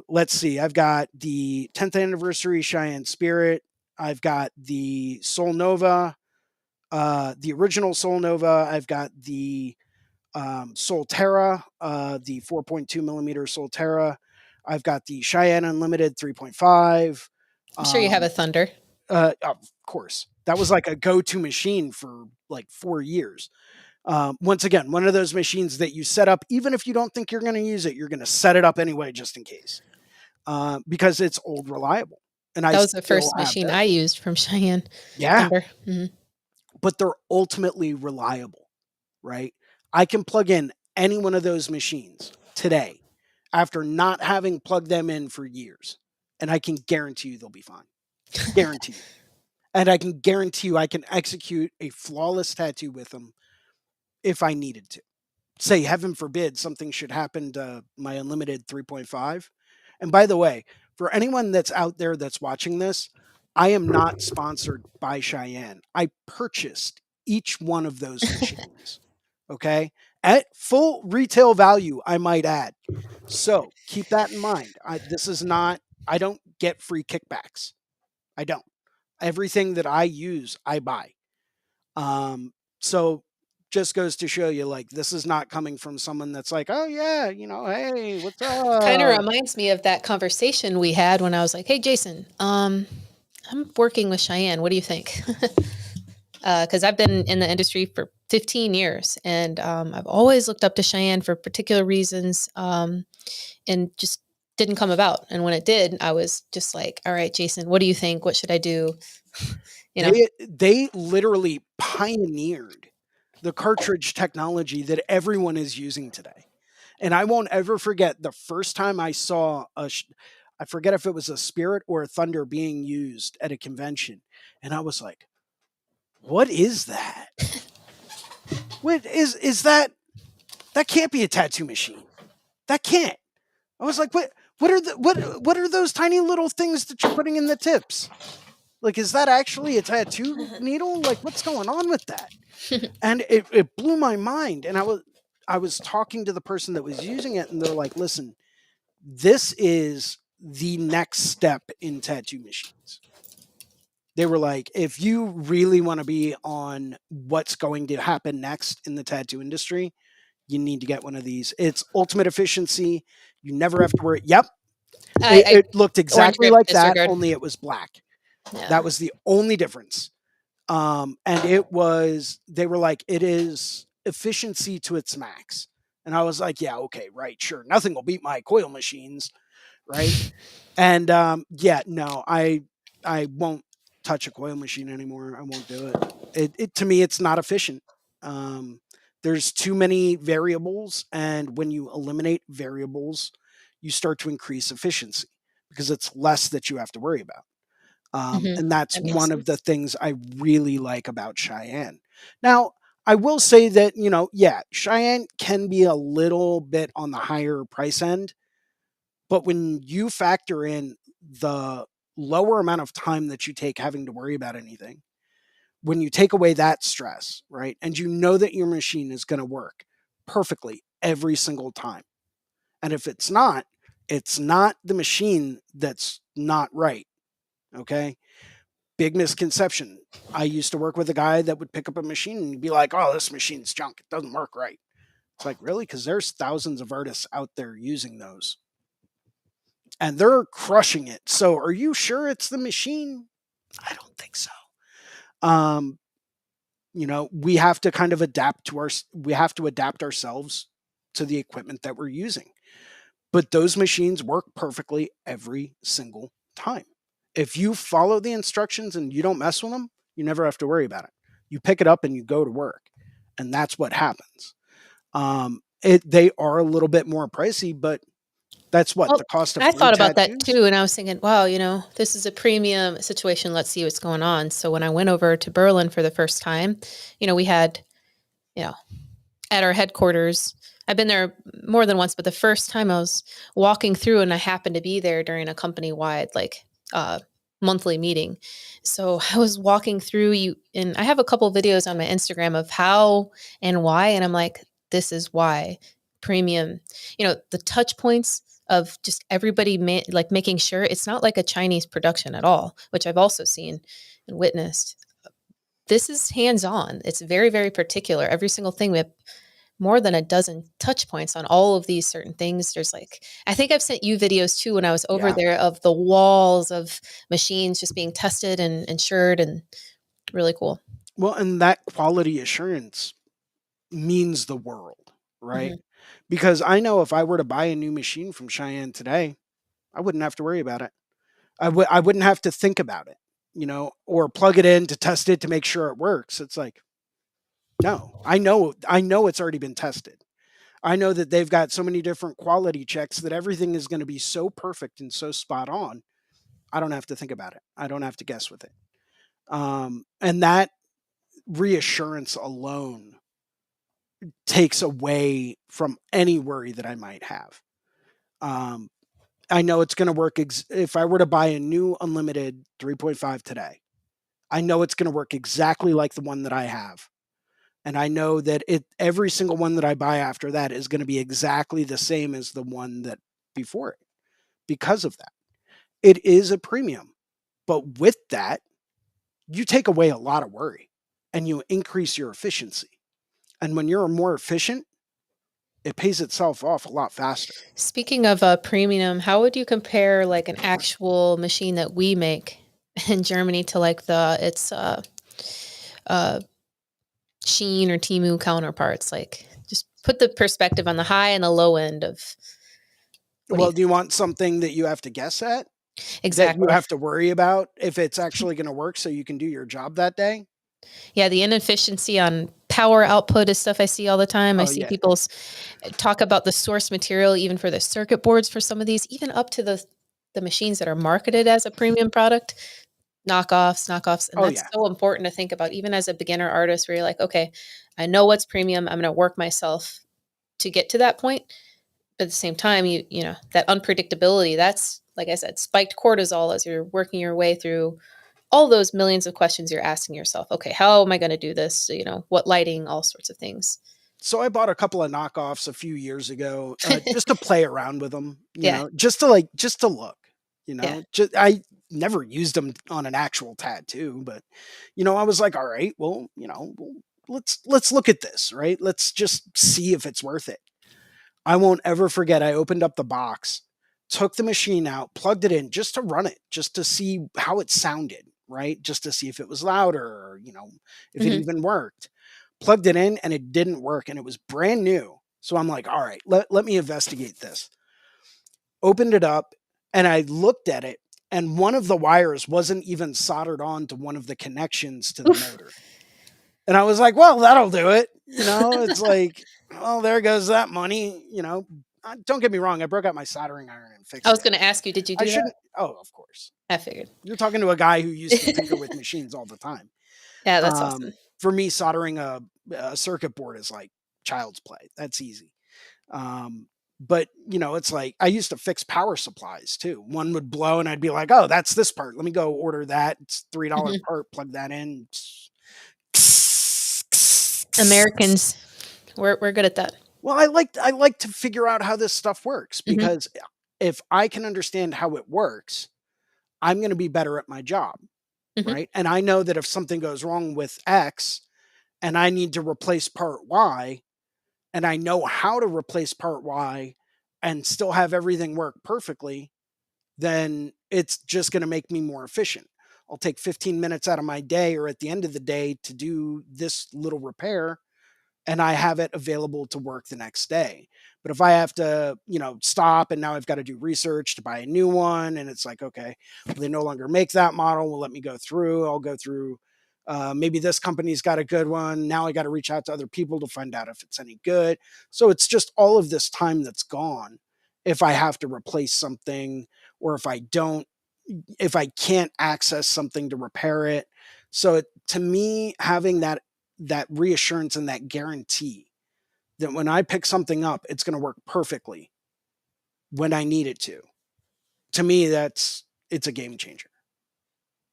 let's see, I've got the 10th anniversary Cheyenne Spirit. I've got the Soul Nova, the original Soul Nova. I've got the Soul Terra, the 4.2 millimeter Soul Terra. I've got the Cheyenne Unlimited 3.5. I'm sure you have Um, a Thunder. of course, that was like a go-to machine for like 4 years. Once again, one of those machines that you set up, even if you don't think you're going to use it, you're going to set it up anyway just in case, because it's old reliable. And I That was the still first have machine I those. used from Cheyenne Yeah, Thunder. Mhm. but they're ultimately reliable, right? I can plug in any one of those machines today after not having plugged them in for years, and I can guarantee you they'll be fine. Guarantee you. And I can guarantee you I can execute a flawless tattoo with them if I needed to. Say, heaven forbid, something should happen to my unlimited 3.5. And by the way, for anyone that's out there that's watching this, I am not sponsored by Cheyenne. I purchased each one of those machines. Okay. At full retail value, I might add. So keep that in mind. This is not, I don't get free kickbacks. I don't. Everything that I use, I buy. So just goes to show you, like, this is not coming from someone that's like, oh yeah, hey, what's Kind of up? reminds me of that conversation we had when I was like, "Hey, Jason, I'm working with Cheyenne. What do you think?" Because I've been in the industry for 15 years, and I've always looked up to Cheyenne for particular reasons, and just didn't come about. And when it did, I was just like, all right, Jason, what do you think? What should I do? You know? They literally pioneered the cartridge technology that everyone is using today. And I won't ever forget the first time I saw I forget if it was a Spirit or a Thunder being used at a convention, and I was like, "What is that? What is that? That can't be a tattoo machine. That can't." I was like, "What? What are those tiny little things that you're putting in the tips? Like, is that actually a tattoo needle? Like, what's going on with that?" And it blew my mind. And I was talking to the person that was using it, and they're like, "Listen, this is the next step in tattoo machines." They were like, if you really want to be on what's going to happen next in the tattoo industry, you need to get one of these. It's ultimate efficiency. You never have to worry. Yep. I It looked orange exactly grip like that, disregard. only it was black. Yeah. That was the only difference. And it was, they were like, it is efficiency to its max. And I was like, yeah, okay, right, sure. Nothing will beat my coil machines, right? And yeah, no, I won't touch a coil machine anymore. I won't do it. It to me, it's not efficient. Um, there's too many variables, and when you eliminate variables, you start to increase efficiency because it's less that you have to worry about. Mhm. And that's That makes one of the sense. things I really like about Cheyenne. Now, I will say that, yeah, Cheyenne can be a little bit on the higher price end, but when you factor in the lower amount of time that you take having to worry about anything, when you take away that stress, right? And you know that your machine is going to work perfectly every single time. And if it's not the machine that's not right. Okay. Big misconception. I used to work with a guy that would pick up a machine and be like, oh, this machine's junk. It doesn't work right. It's like, really? Because there's thousands of artists out there using those and they're crushing it. So are you sure it's the machine? I don't think so. Um, we have to kind of we have to adapt ourselves to the equipment that we're using. But those machines work perfectly every single time. If you follow the instructions and you don't mess with them, you never have to worry about it. You pick it up and you go to work. And that's what happens. They are a little bit more pricey, but that's what Well, the cost of I free thought about that tattoos. too, and I was thinking, wow, this is a premium situation. Let's see what's going on. So when I went over to Berlin for the first time, we had, you know, at our headquarters. I've been there more than once, but the first time I was walking through and I happened to be there during a company wide uh monthly meeting. So I was walking through you and I have a couple videos on my Instagram of how and why and I'm like this is why premium, the touch points of just everybody like making sure it's not like a Chinese production at all, which I've also seen and witnessed. This is hands on. It's very, very particular. Every single thing we have more than a dozen touch points on all of these certain things. There's I think I've sent you videos too when I was over Yeah. there of the walls of machines just being tested and insured and really cool. Well, and that quality assurance means the world, right? Hmm. Because I know if I were to buy a new machine from Cheyenne today, I wouldn't have to worry about it. I wouldn't have to think about it, or plug it in to test it to make sure it works. It's like, no, I know it's already been tested. I know that they've got so many different quality checks that everything is going to be so perfect and so spot on. I don't have to think about it. I don't have to guess with it. And that reassurance alone takes away from any worry that I might have. Um, I know it's going to work. If I were to buy a new unlimited 3.5 today, I know it's going to work exactly like the one that I have. And I know that every single one that I buy after that is going to be exactly the same as the one that before it because of that. It is a premium. But with that, you take away a lot of worry and you increase your efficiency. And when you're more efficient, it pays itself off a lot faster. Speaking of premium, how would you compare like an actual machine that we make in Germany to like the its uh, Sheen or Timu counterparts? Like, just put the perspective on the high and the low end of. What do you Well, do you think? want something that you have to guess at? That you Exactly. have to worry about if it's actually gonna work so you can do your job that day? Yeah, the inefficiency on power output is stuff I see all the time. I Oh, see yeah. people talk about the source material even for the circuit boards for some of these, even up to the machines that are marketed as a premium product, knockoffs, and Oh, that's yeah. so important to think about even as a beginner artist where you're like, "Okay, I know what's premium. I'm gonna work myself to get to that point." But at the same time, you know, that unpredictability, that's like I said, spiked cortisol as you're working your way through all those millions of questions you're asking yourself. Okay, how am I going to do this? You know, what lighting, all sorts of things. So I bought a couple of knockoffs a few years ago, just to play around with them, Yeah, just to look, yeah. I never used them on an actual tattoo, but, I was like, all right, well, let's look at this, right? Let's just see if it's worth it. I won't ever forget. I opened up the box, took the machine out, plugged it in just to run it, just to see how it sounded, right? Just to see if it was louder or, if it Hmm. even worked. Plugged it in and it didn't work and it was brand new. So I'm like, all right, let me investigate this. Opened it up and I looked at it and one of the wires wasn't even soldered on to one of the connections to the Oof. motor. And I was like, well, that'll do it. It's like, well, there goes that money. Don't get me wrong. I broke out my soldering iron and I fixed was it. going to ask you, did you I do that? shouldn't. Oh, of course. I figured. You're talking to a guy who used to tinker with machines all the time. Yeah, that's awesome. Um, for me, soldering a circuit board is like child's play. That's easy. But it's like I used to fix power supplies too. One would blow, and I'd be like, "Oh, that's this part. Let me go order that. It's $3 Hmm. part. Plug that in." Americans, we're good at that. Well, I like to figure out how this stuff works Hmm. because if I can understand how it works, I'm going to be better at my job, Hmm. right? And I know that if something goes wrong with X and I need to replace part Y and I know how to replace part Y and still have everything work perfectly, then it's just going to make me more efficient. I'll take 15 minutes out of my day or at the end of the day to do this little repair and I have it available to work the next day. But if I have to, stop and now I've got to do research to buy a new one, and it's like, okay, well, they no longer make that model. Well, let me go through. I'll go through. Maybe this company's got a good one. Now I got to reach out to other people to find out if it's any good. So it's just all of this time that's gone if I have to replace something or if I can't access something to repair it. So to me, having that reassurance and that guarantee that when I pick something up, it's going to work perfectly when I need it to. To me, it's a game changer.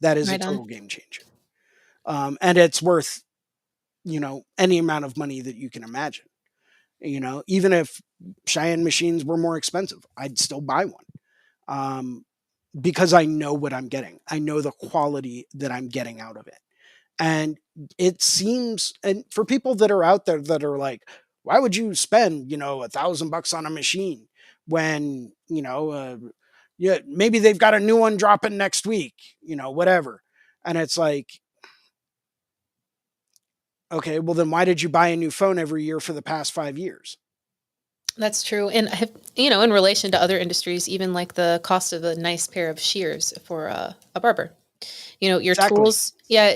That is a Right on. total game changer, and it's worth any amount of money that you can imagine. Even if Cheyenne machines were more expensive, I'd still buy one. Um, because I know what I'm getting. I know the quality that I'm getting out of it. And it seems, and for people that are out there that are like, why would you spend, $1,000 on a machine when, yeah, maybe they've got a new one dropping next week, whatever. And it's like, okay, well, then why did you buy a new phone every year for the past 5 years? That's true. And I have, in relation to other industries, even like the cost of a nice pair of shears for a barber, your Exactly. tools. Yeah.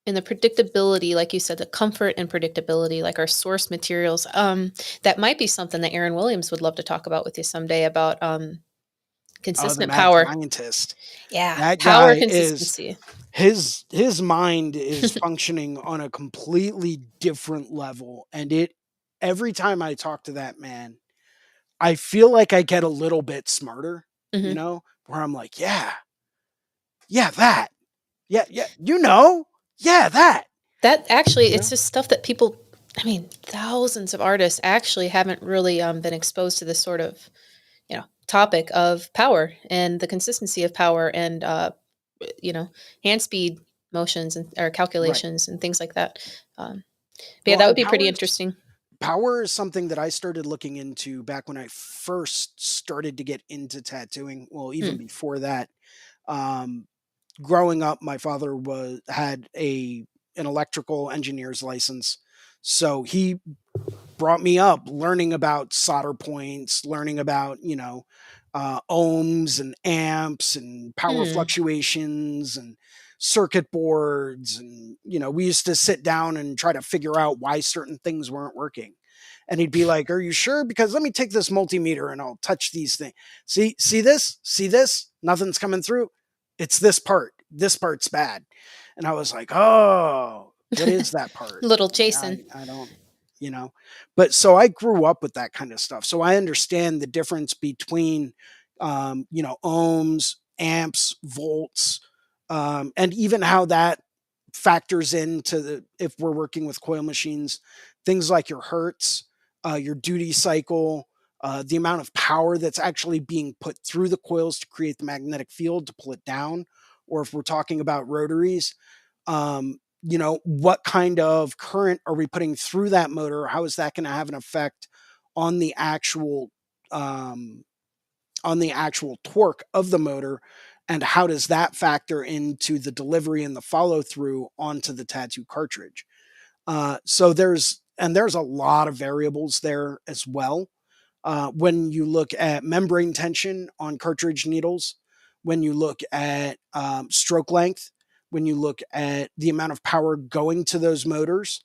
And the predictability, like you said, the comfort and predictability, like our source materials. That might be something that Aaron Williams would love to talk about with you someday about Oh, the consistent mad power. scientist. Yeah. That Power guy is consistency. his mind is functioning on a completely different level, and it every time I talk to that man, I feel like I get a little bit smarter, Hmm. where I'm like, yeah, yeah, that, yeah, yeah, yeah, that, That actually, you it's know, just stuff that people, I mean, thousands of artists actually haven't really been exposed to this sort of, topic of power and the consistency of power and, you know, hand speed motions and or right. calculations and things like that. But yeah, Well, that would and be pretty interesting. power is something that I started looking into back when I first started to get into tattooing. Well, even Mm, before that, um, growing up, my father had an electrical engineer's license, so he brought me up learning about solder points, learning about, ohms and amps and power Hmm. fluctuations and circuit boards. And, we used to sit down and try to figure out why certain things weren't working. And he'd be like, "Are you sure? Because let me take this multimeter and I'll touch these things. See this? See this? Nothing's coming through. It's this part. This part's bad." And I was like, "Oh, what is that part?" Little I, Jason. I don't, you know. But so I grew up with that kind of stuff. So I understand the difference between, ohms, amps, volts, and even how that factors into if we're working with coil machines, things like your hertz, your duty cycle, the amount of power that's actually being put through the coils to create the magnetic field to pull it down, or if we're talking about rotaries, what kind of current are we putting through that motor? How is that going to have an effect on the actual um, torque of the motor, and how does that factor into the delivery and the follow through onto the tattoo cartridge? So there's a lot of variables there as well. When you look at membrane tension on cartridge needles, when you look at stroke length, when you look at the amount of power going to those motors,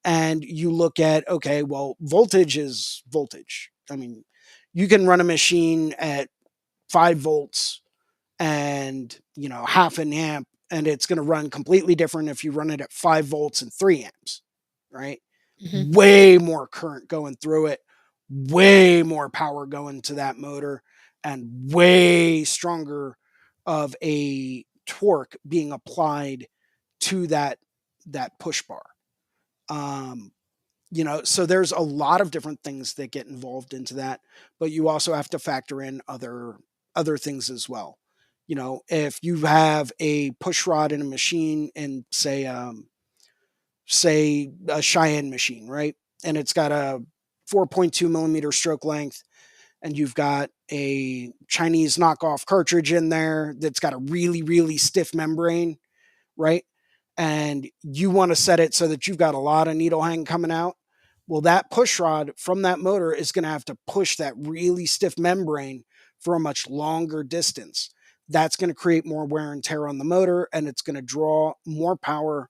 and you look at, okay, well, voltage is voltage. I mean, you can run a machine at 5 volts and half an amp, and it's going to run completely different if you run it at 5 volts and 3 amps, right? Hmm. Way more current going through it, way more power going to that motor, and way stronger of a torque being applied to that push bar. um so there's a lot of different things that get involved into that, but you also have to factor in other things as well. If you have a push rod in a machine, and say a Cheyenne machine, right? And it's got a 4.2 millimeter stroke length, and you've got a Chinese knockoff cartridge in there that's got a really, really stiff membrane, right? And you want to set it so that you've got a lot of needle hang coming out. Well, that push rod from that motor is going to have to push that really stiff membrane for a much longer distance. That's going to create more wear and tear on the motor, and it's going to draw more power.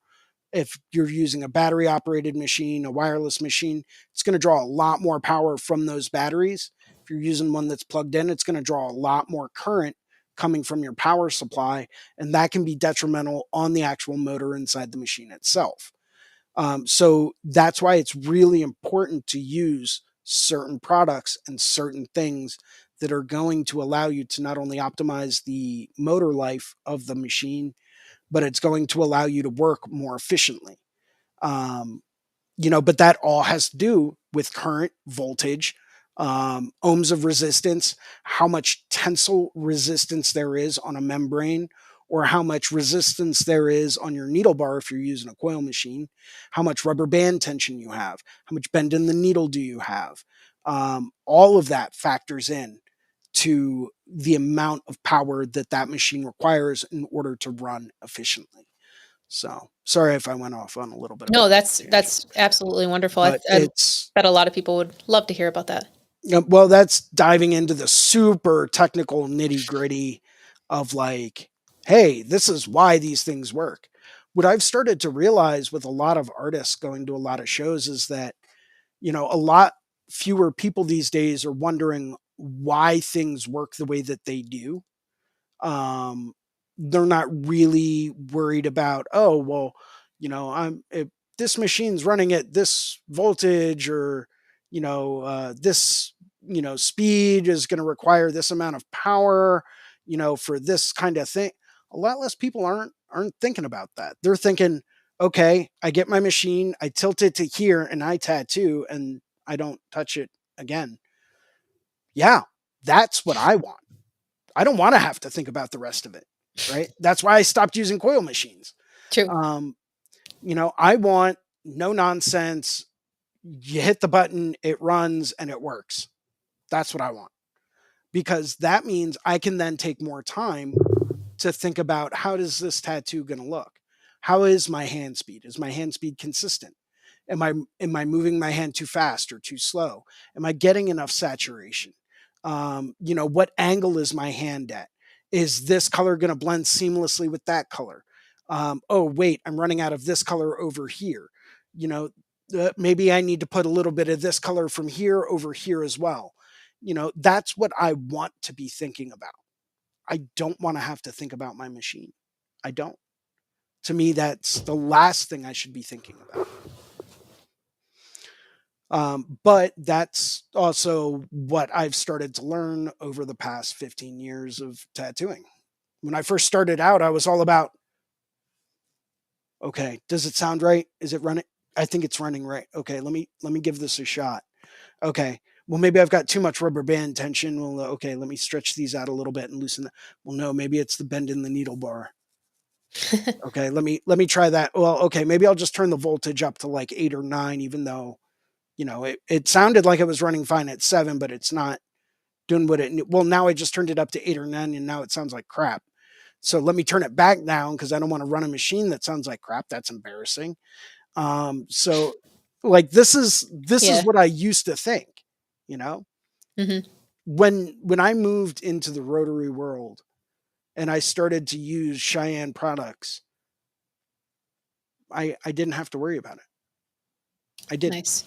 If you're using a battery operated machine, a wireless machine, it's going to draw a lot more power from those batteries. If you're using one that's plugged in, it's going to draw a lot more current coming from your power supply, and that can be detrimental on the actual motor inside the machine itself. So that's why it's really important to use certain products and certain things that are going to allow you to not only optimize the motor life of the machine, but it's going to allow you to work more efficiently. Um, but that all has to do with current, voltage, ohms of resistance, how much tensile resistance there is on a membrane, or how much resistance there is on your needle bar if you're using a coil machine, how much rubber band tension you have, how much bend in the needle do you have. All of that factors in to the amount of power that that machine requires in order to run efficiently. So sorry if I went off on a little bit of No, a tangent, that's absolutely wonderful. but I bet a lot of people would love to hear about that. well, that's diving into the super technical nitty gritty of like, hey, this is why these things work. What I've started to realize with a lot of artists going to a lot of shows is that, a lot fewer people these days are wondering why things work the way that they do. They're not really worried about, oh, well, I'm if this machine's running at this voltage, or this speed is going to require this amount of power, for this kind of thing. A lot less people aren't thinking about that. They're thinking, okay, I get my machine, I tilt it to here, and I tattoo, and I don't touch it again. Yeah, that's what I want. I don't want to have to think about the rest of it, right? That's why I stopped using coil machines. True. Um, I want no nonsense. You hit the button, it runs, and it works. That's what I want, because that means I can then take more time to think about, how does this tattoo going to look? How is my hand speed? Is my hand speed consistent? Am I moving my hand too fast or too slow? Am I getting enough saturation? What angle is my hand at? Is this color going to blend seamlessly with that color? Oh, wait, I'm running out of this color over here. You know, maybe I need to put a little bit of this color from here over here as well. That's what I want to be thinking about. I don't want to have to think about my machine. I don't. To me, that's the last thing I should be thinking about. But that's also what I've started to learn over the past 15 years of tattooing. When I first started out, I was all about, okay, does it sound right? Is it running? I think it's running right. Okay, let me give this a shot. Okay. Well, maybe I've got too much rubber band tension. Well, okay, let me stretch these out a little bit and loosen that. Well, no, maybe it's the bend in the needle bar. Okay, let me try that. Well, okay, maybe I'll just turn the voltage up to like 8 or 9, even though it sounded like it was running fine at 7, but it's not doing what it. Well, now I just turned it up to 8 or 9, and now it sounds like crap. So let me turn it back down because I don't want to run a machine that sounds like crap. That's embarrassing. So like this is Yeah. what I used to think. You know, Hmm. when I moved into the rotary world and I started to use Cheyenne products, I didn't have to worry about it. I didn't. Nice.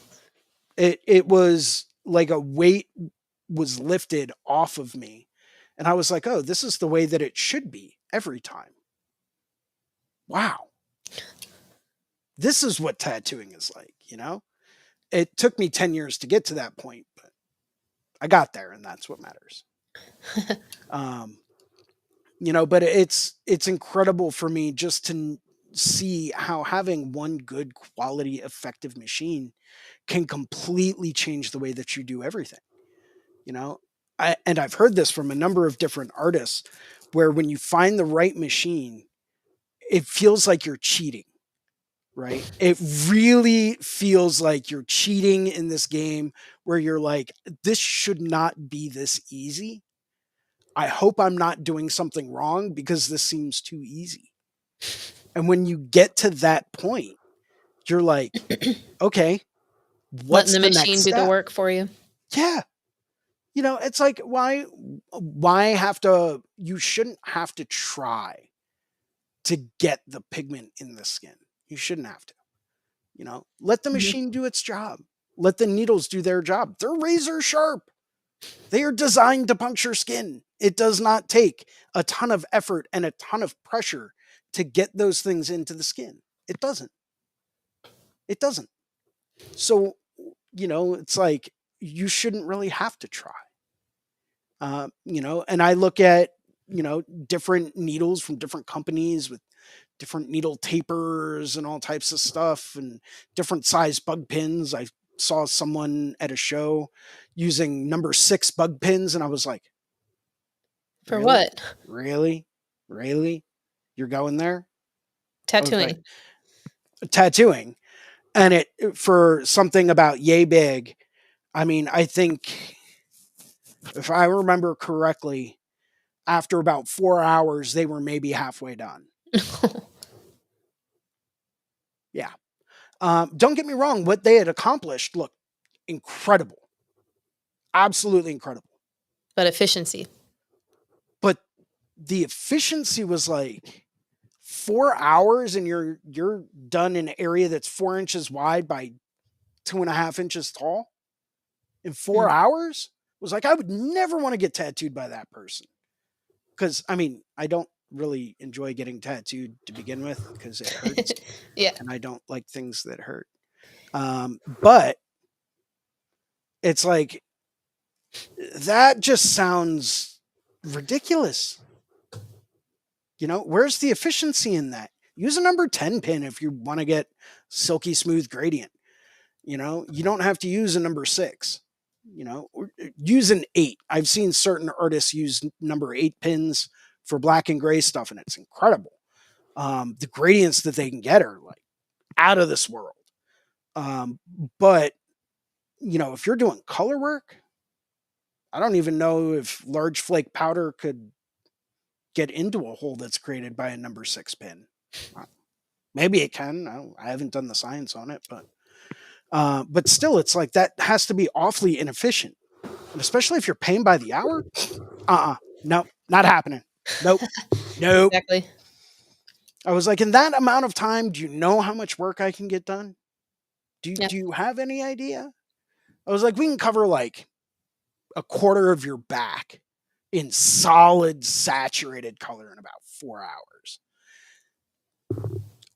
It was like a weight was lifted off of me, and I was like, "Oh, this is the way that it should be every time." Wow. This is what tattooing is like. It took me 10 years to get to that point, but I got there and that's what matters. Um, but it's incredible for me just to see how having one good quality effective machine can completely change the way that you do everything. you know and I've heard this from a number of different artists where when you find the right machine, it feels like you're cheating, right? It really feels like you're cheating in this game where you're like, this should not be this easy. I hope I'm not doing something wrong because this seems too easy. And when you get to that point, you're like, okay, Letting what's the the next machine do the step? work for you. Yeah. It's like, why have to, you shouldn't have to try to get the pigment in the skin. You shouldn't have to. Let the Mhm. machine do its job. Let the needles do their job. They're razor sharp. They are designed to puncture skin. It does not take a ton of effort and a ton of pressure to get those things into the skin. It doesn't. It doesn't. So, it's like you shouldn't really have to try. And I look at, different needles from different companies with different needle tapers and all types of stuff and different size bug pins. I saw someone at a show using number 6 bug pins, and I was like, For really? what? Really? Really? You're going there? I was like, Tattooing. tattooing. And it for something about yay big. I mean, I think if I remember correctly, after about 4 hours, they were maybe halfway done. Yeah. Don't get me wrong, what they had accomplished looked incredible, absolutely incredible. But efficiency. But the efficiency was like 4 hours, and you're done in an area that's 4 inches wide by 2.5 inches tall in four Mm. hours. It was like I would never want to get tattooed by that person because I mean I don't really enjoy getting tattooed to begin with because it hurts, Yeah. and I don't like things that hurt. But it's like that just sounds ridiculous. Where's the efficiency in that? Use a number 10 pin if you want to get silky smooth gradient. You don't have to use a number 6. Use an 8. I've seen certain artists use number 8 pins for black and gray stuff, and it's incredible. The gradients that they can get are like out of this world. Um, but if you're doing color work, I don't even know if large flake powder could get into a hole that's created by a number 6 pin. Maybe it can. I haven't done the science on it, but But still, it's like that has to be awfully inefficient. And especially if you're paying by the hour. No, not happening. Nope. Nope. Exactly. I was like, in that amount of time, do you know how much work I can get done? Yeah. Do you have any idea? I was like, we can cover like a quarter of your back in solid saturated color in about 4 hours.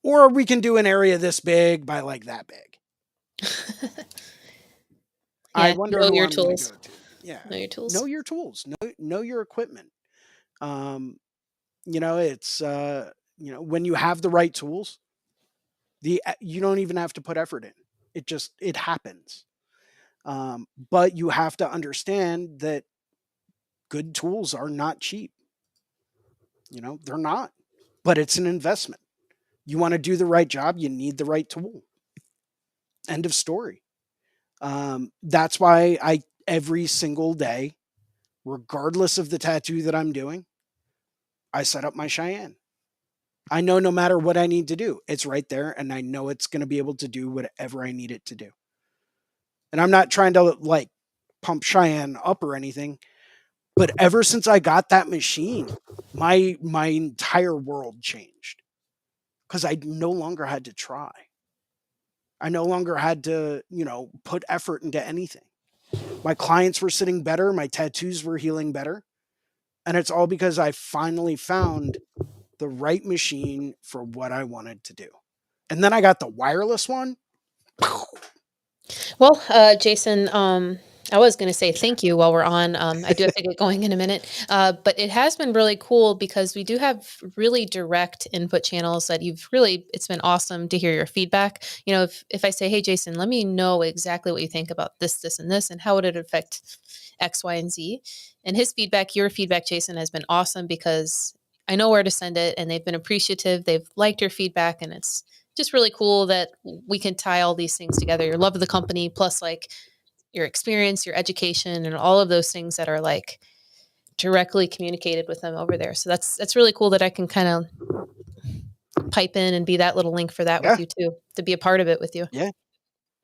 Or we can do an area this big by like that big. I Yeah. wonder Know who your I'm going to tools. go to. Yeah. Know your Know tools. your tools. Know your equipment. Um, it's when you have the right tools, you don't even have to put effort in. It happens. But you have to understand that good tools are not cheap. They're not. But it's an investment. You want to do the right job, you need the right tool. End of story. That's why I every single day, regardless of the tattoo that I'm doing, I set up my Cheyenne. I know no matter what I need to do, it's right there, and I know it's going to be able to do whatever I need it to do. And I'm not trying to like pump Cheyenne up or anything, but ever since I got that machine, my entire world changed because I no longer had to try. I no longer had to, put effort into anything. My clients were sitting better, my tattoos were healing better, and it's all because I finally found the right machine for what I wanted to do. And then I got the wireless one. Well, Jason, I was going to say thank you while we're on. I do have to get going in a minute, but it has been really cool because we do have really direct input channels that it's been awesome to hear your feedback. If I say, hey, Jason, let me know exactly what you think about this, this, and this, and how would it affect X, Y, and Z. And your feedback, Jason, has been awesome because I know where to send it and they've been appreciative. They've liked your feedback and it's just really cool that we can tie all these things together. Your love of the company, plus like your experience, your education, and all of those things that are like directly communicated with them over there. So that's really cool that I can kind of pipe in and be that little link for that with Yeah, you too, to be a part of it with you. yeah.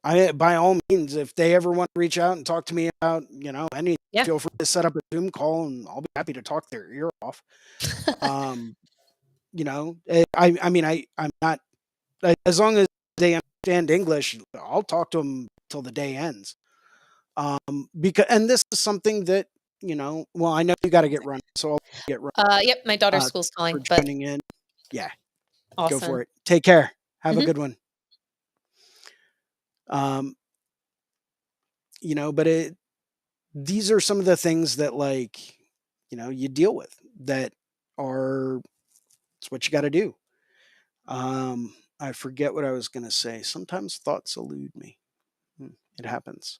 I by all means, if they ever want to reach out and talk to me about, any, Yeah. feel free to set up a Zoom call and I'll be happy to talk their ear off. Um, I mean, I'm not, as long as they understand English, I'll talk to them till the day ends. Because, and this is something that, well, I know you got to get run, so I'll get run. Yep. My daughter's school's Thanks for calling, but joining in. Yeah, go for awesome. it. Take care. Have a Hmm. good one. Um, but these are some of the things that like, you deal with that are, it's what you got to do. I forget what I was going to say. Sometimes thoughts elude me. It happens.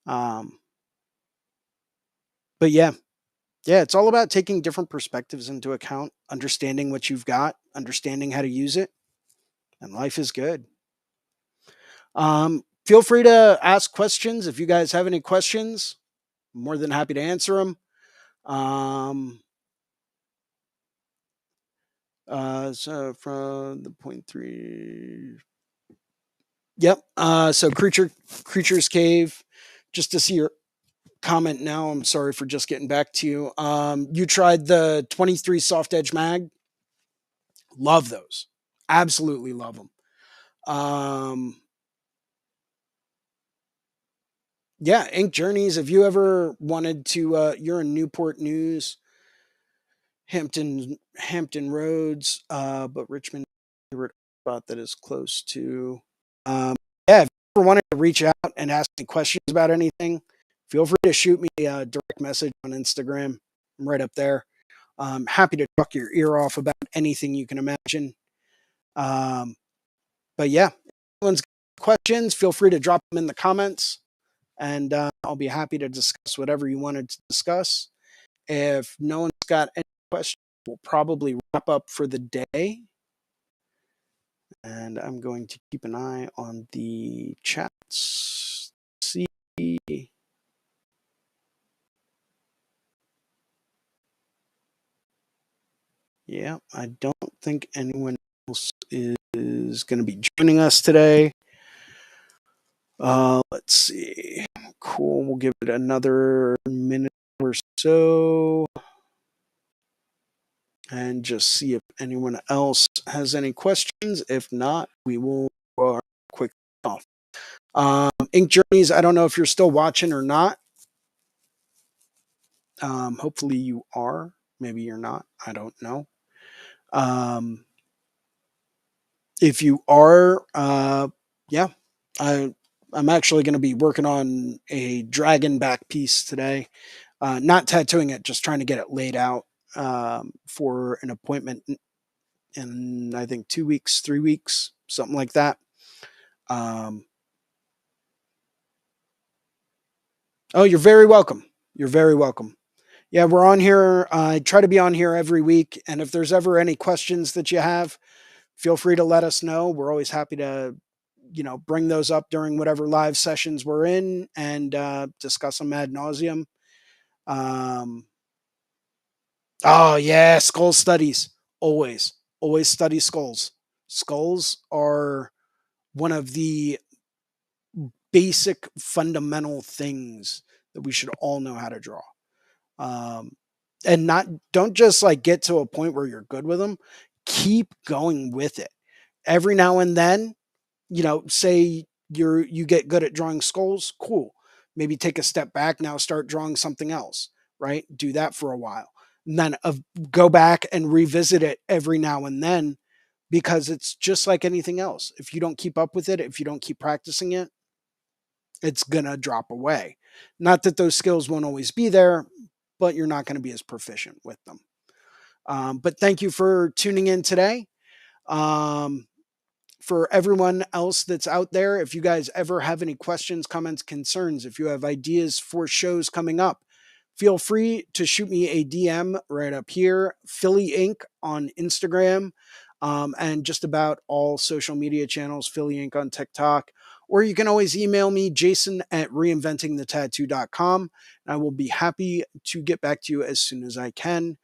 Um, but yeah, yeah, it's all about taking different perspectives into account, understanding what you've got, understanding how to use it, and life is good. Feel free to ask questions if you guys have any questions. I'm more than happy to answer them. Um, so from the point three, yep. So creatures cave. Just to see your comment now. I'm sorry for just getting back to you. You tried the 23 soft edge mag. Love those. Absolutely love them. Um, yeah, Ink Journeys. If you ever wanted to, you're in Newport News, Hampton Roads, but Richmond spot that is close to. Yeah, if you ever wanted to reach out and ask me questions about anything, feel free to shoot me a direct message on Instagram. I'm right up there. Happy to talk your ear off about anything you can imagine. Um, but yeah, if anyone's got questions, feel free to drop them in the comments, and I'll be happy to discuss whatever you wanted to discuss. If no one's got any questions, we'll probably wrap up for the day. And I'm going to keep an eye on the chats. See. Yeah, I don't think anyone else is going to be joining us today. Let's see. Cool. We'll give it another minute or so and just see if anyone else has any questions. If not, we will go quick off. Ink Journeys, I don't know if you're still watching or not. Hopefully you are. Maybe you're not. I don't know. Um, if you are, yeah, I, I'm actually going to be working on a dragon back piece today. Not tattooing it, just trying to get it laid out for an appointment in, I think, 2 weeks, 3 weeks, something like that. Um, oh, you're very welcome. You're very welcome. Yeah, we're on here. I try to be on here every week. And if there's ever any questions that you have, feel free to let us know. We're always happy to, bring those up during whatever live sessions we're in and discuss them ad nauseum. Um, oh, yeah, skull studies. Always, always study skulls. Skulls are one of the basic fundamental things that we should all know how to draw. Um, and not don't just like get to a point where you're good with them. Keep going with it. Every now and then, say you get good at drawing skulls, cool. Maybe take a step back now, start drawing something else, right? Do that for a while. And then go back and revisit it every now and then because it's just like anything else. If you don't keep up with it, if you don't keep practicing it, it's going to drop away. Not that those skills won't always be there, but you're not going to be as proficient with them. But thank you for tuning in today. Um, for everyone else that's out there, if you guys ever have any questions, comments, concerns, if you have ideas for shows coming up, feel free to shoot me a DM right up here, Philly Inc. on Instagram, and just about all social media channels, Philly Inc. on TikTok. Or you can always email me, Jason at reinventingthetattoo.com. And I will be happy to get back to you as soon as I can.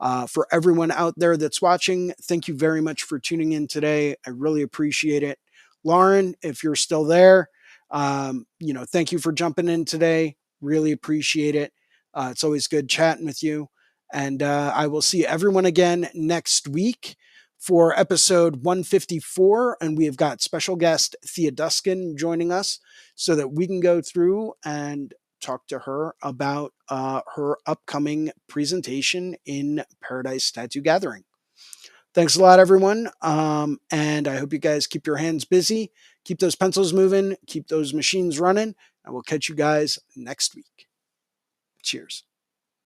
For everyone out there that's watching, thank you very much for tuning in today. I really appreciate it. Lauren, if you're still there, thank you for jumping in today. Really appreciate it. It's always good chatting with you. And I will see everyone again next week for episode 154. And we have got special guest Thea Duskin joining us so that we can go through and talk to her about her upcoming presentation in Paradise Tattoo Gathering. Thanks a lot, everyone. And I hope you guys keep your hands busy, keep those pencils moving, keep those machines running, and we'll catch you guys next week. Cheers.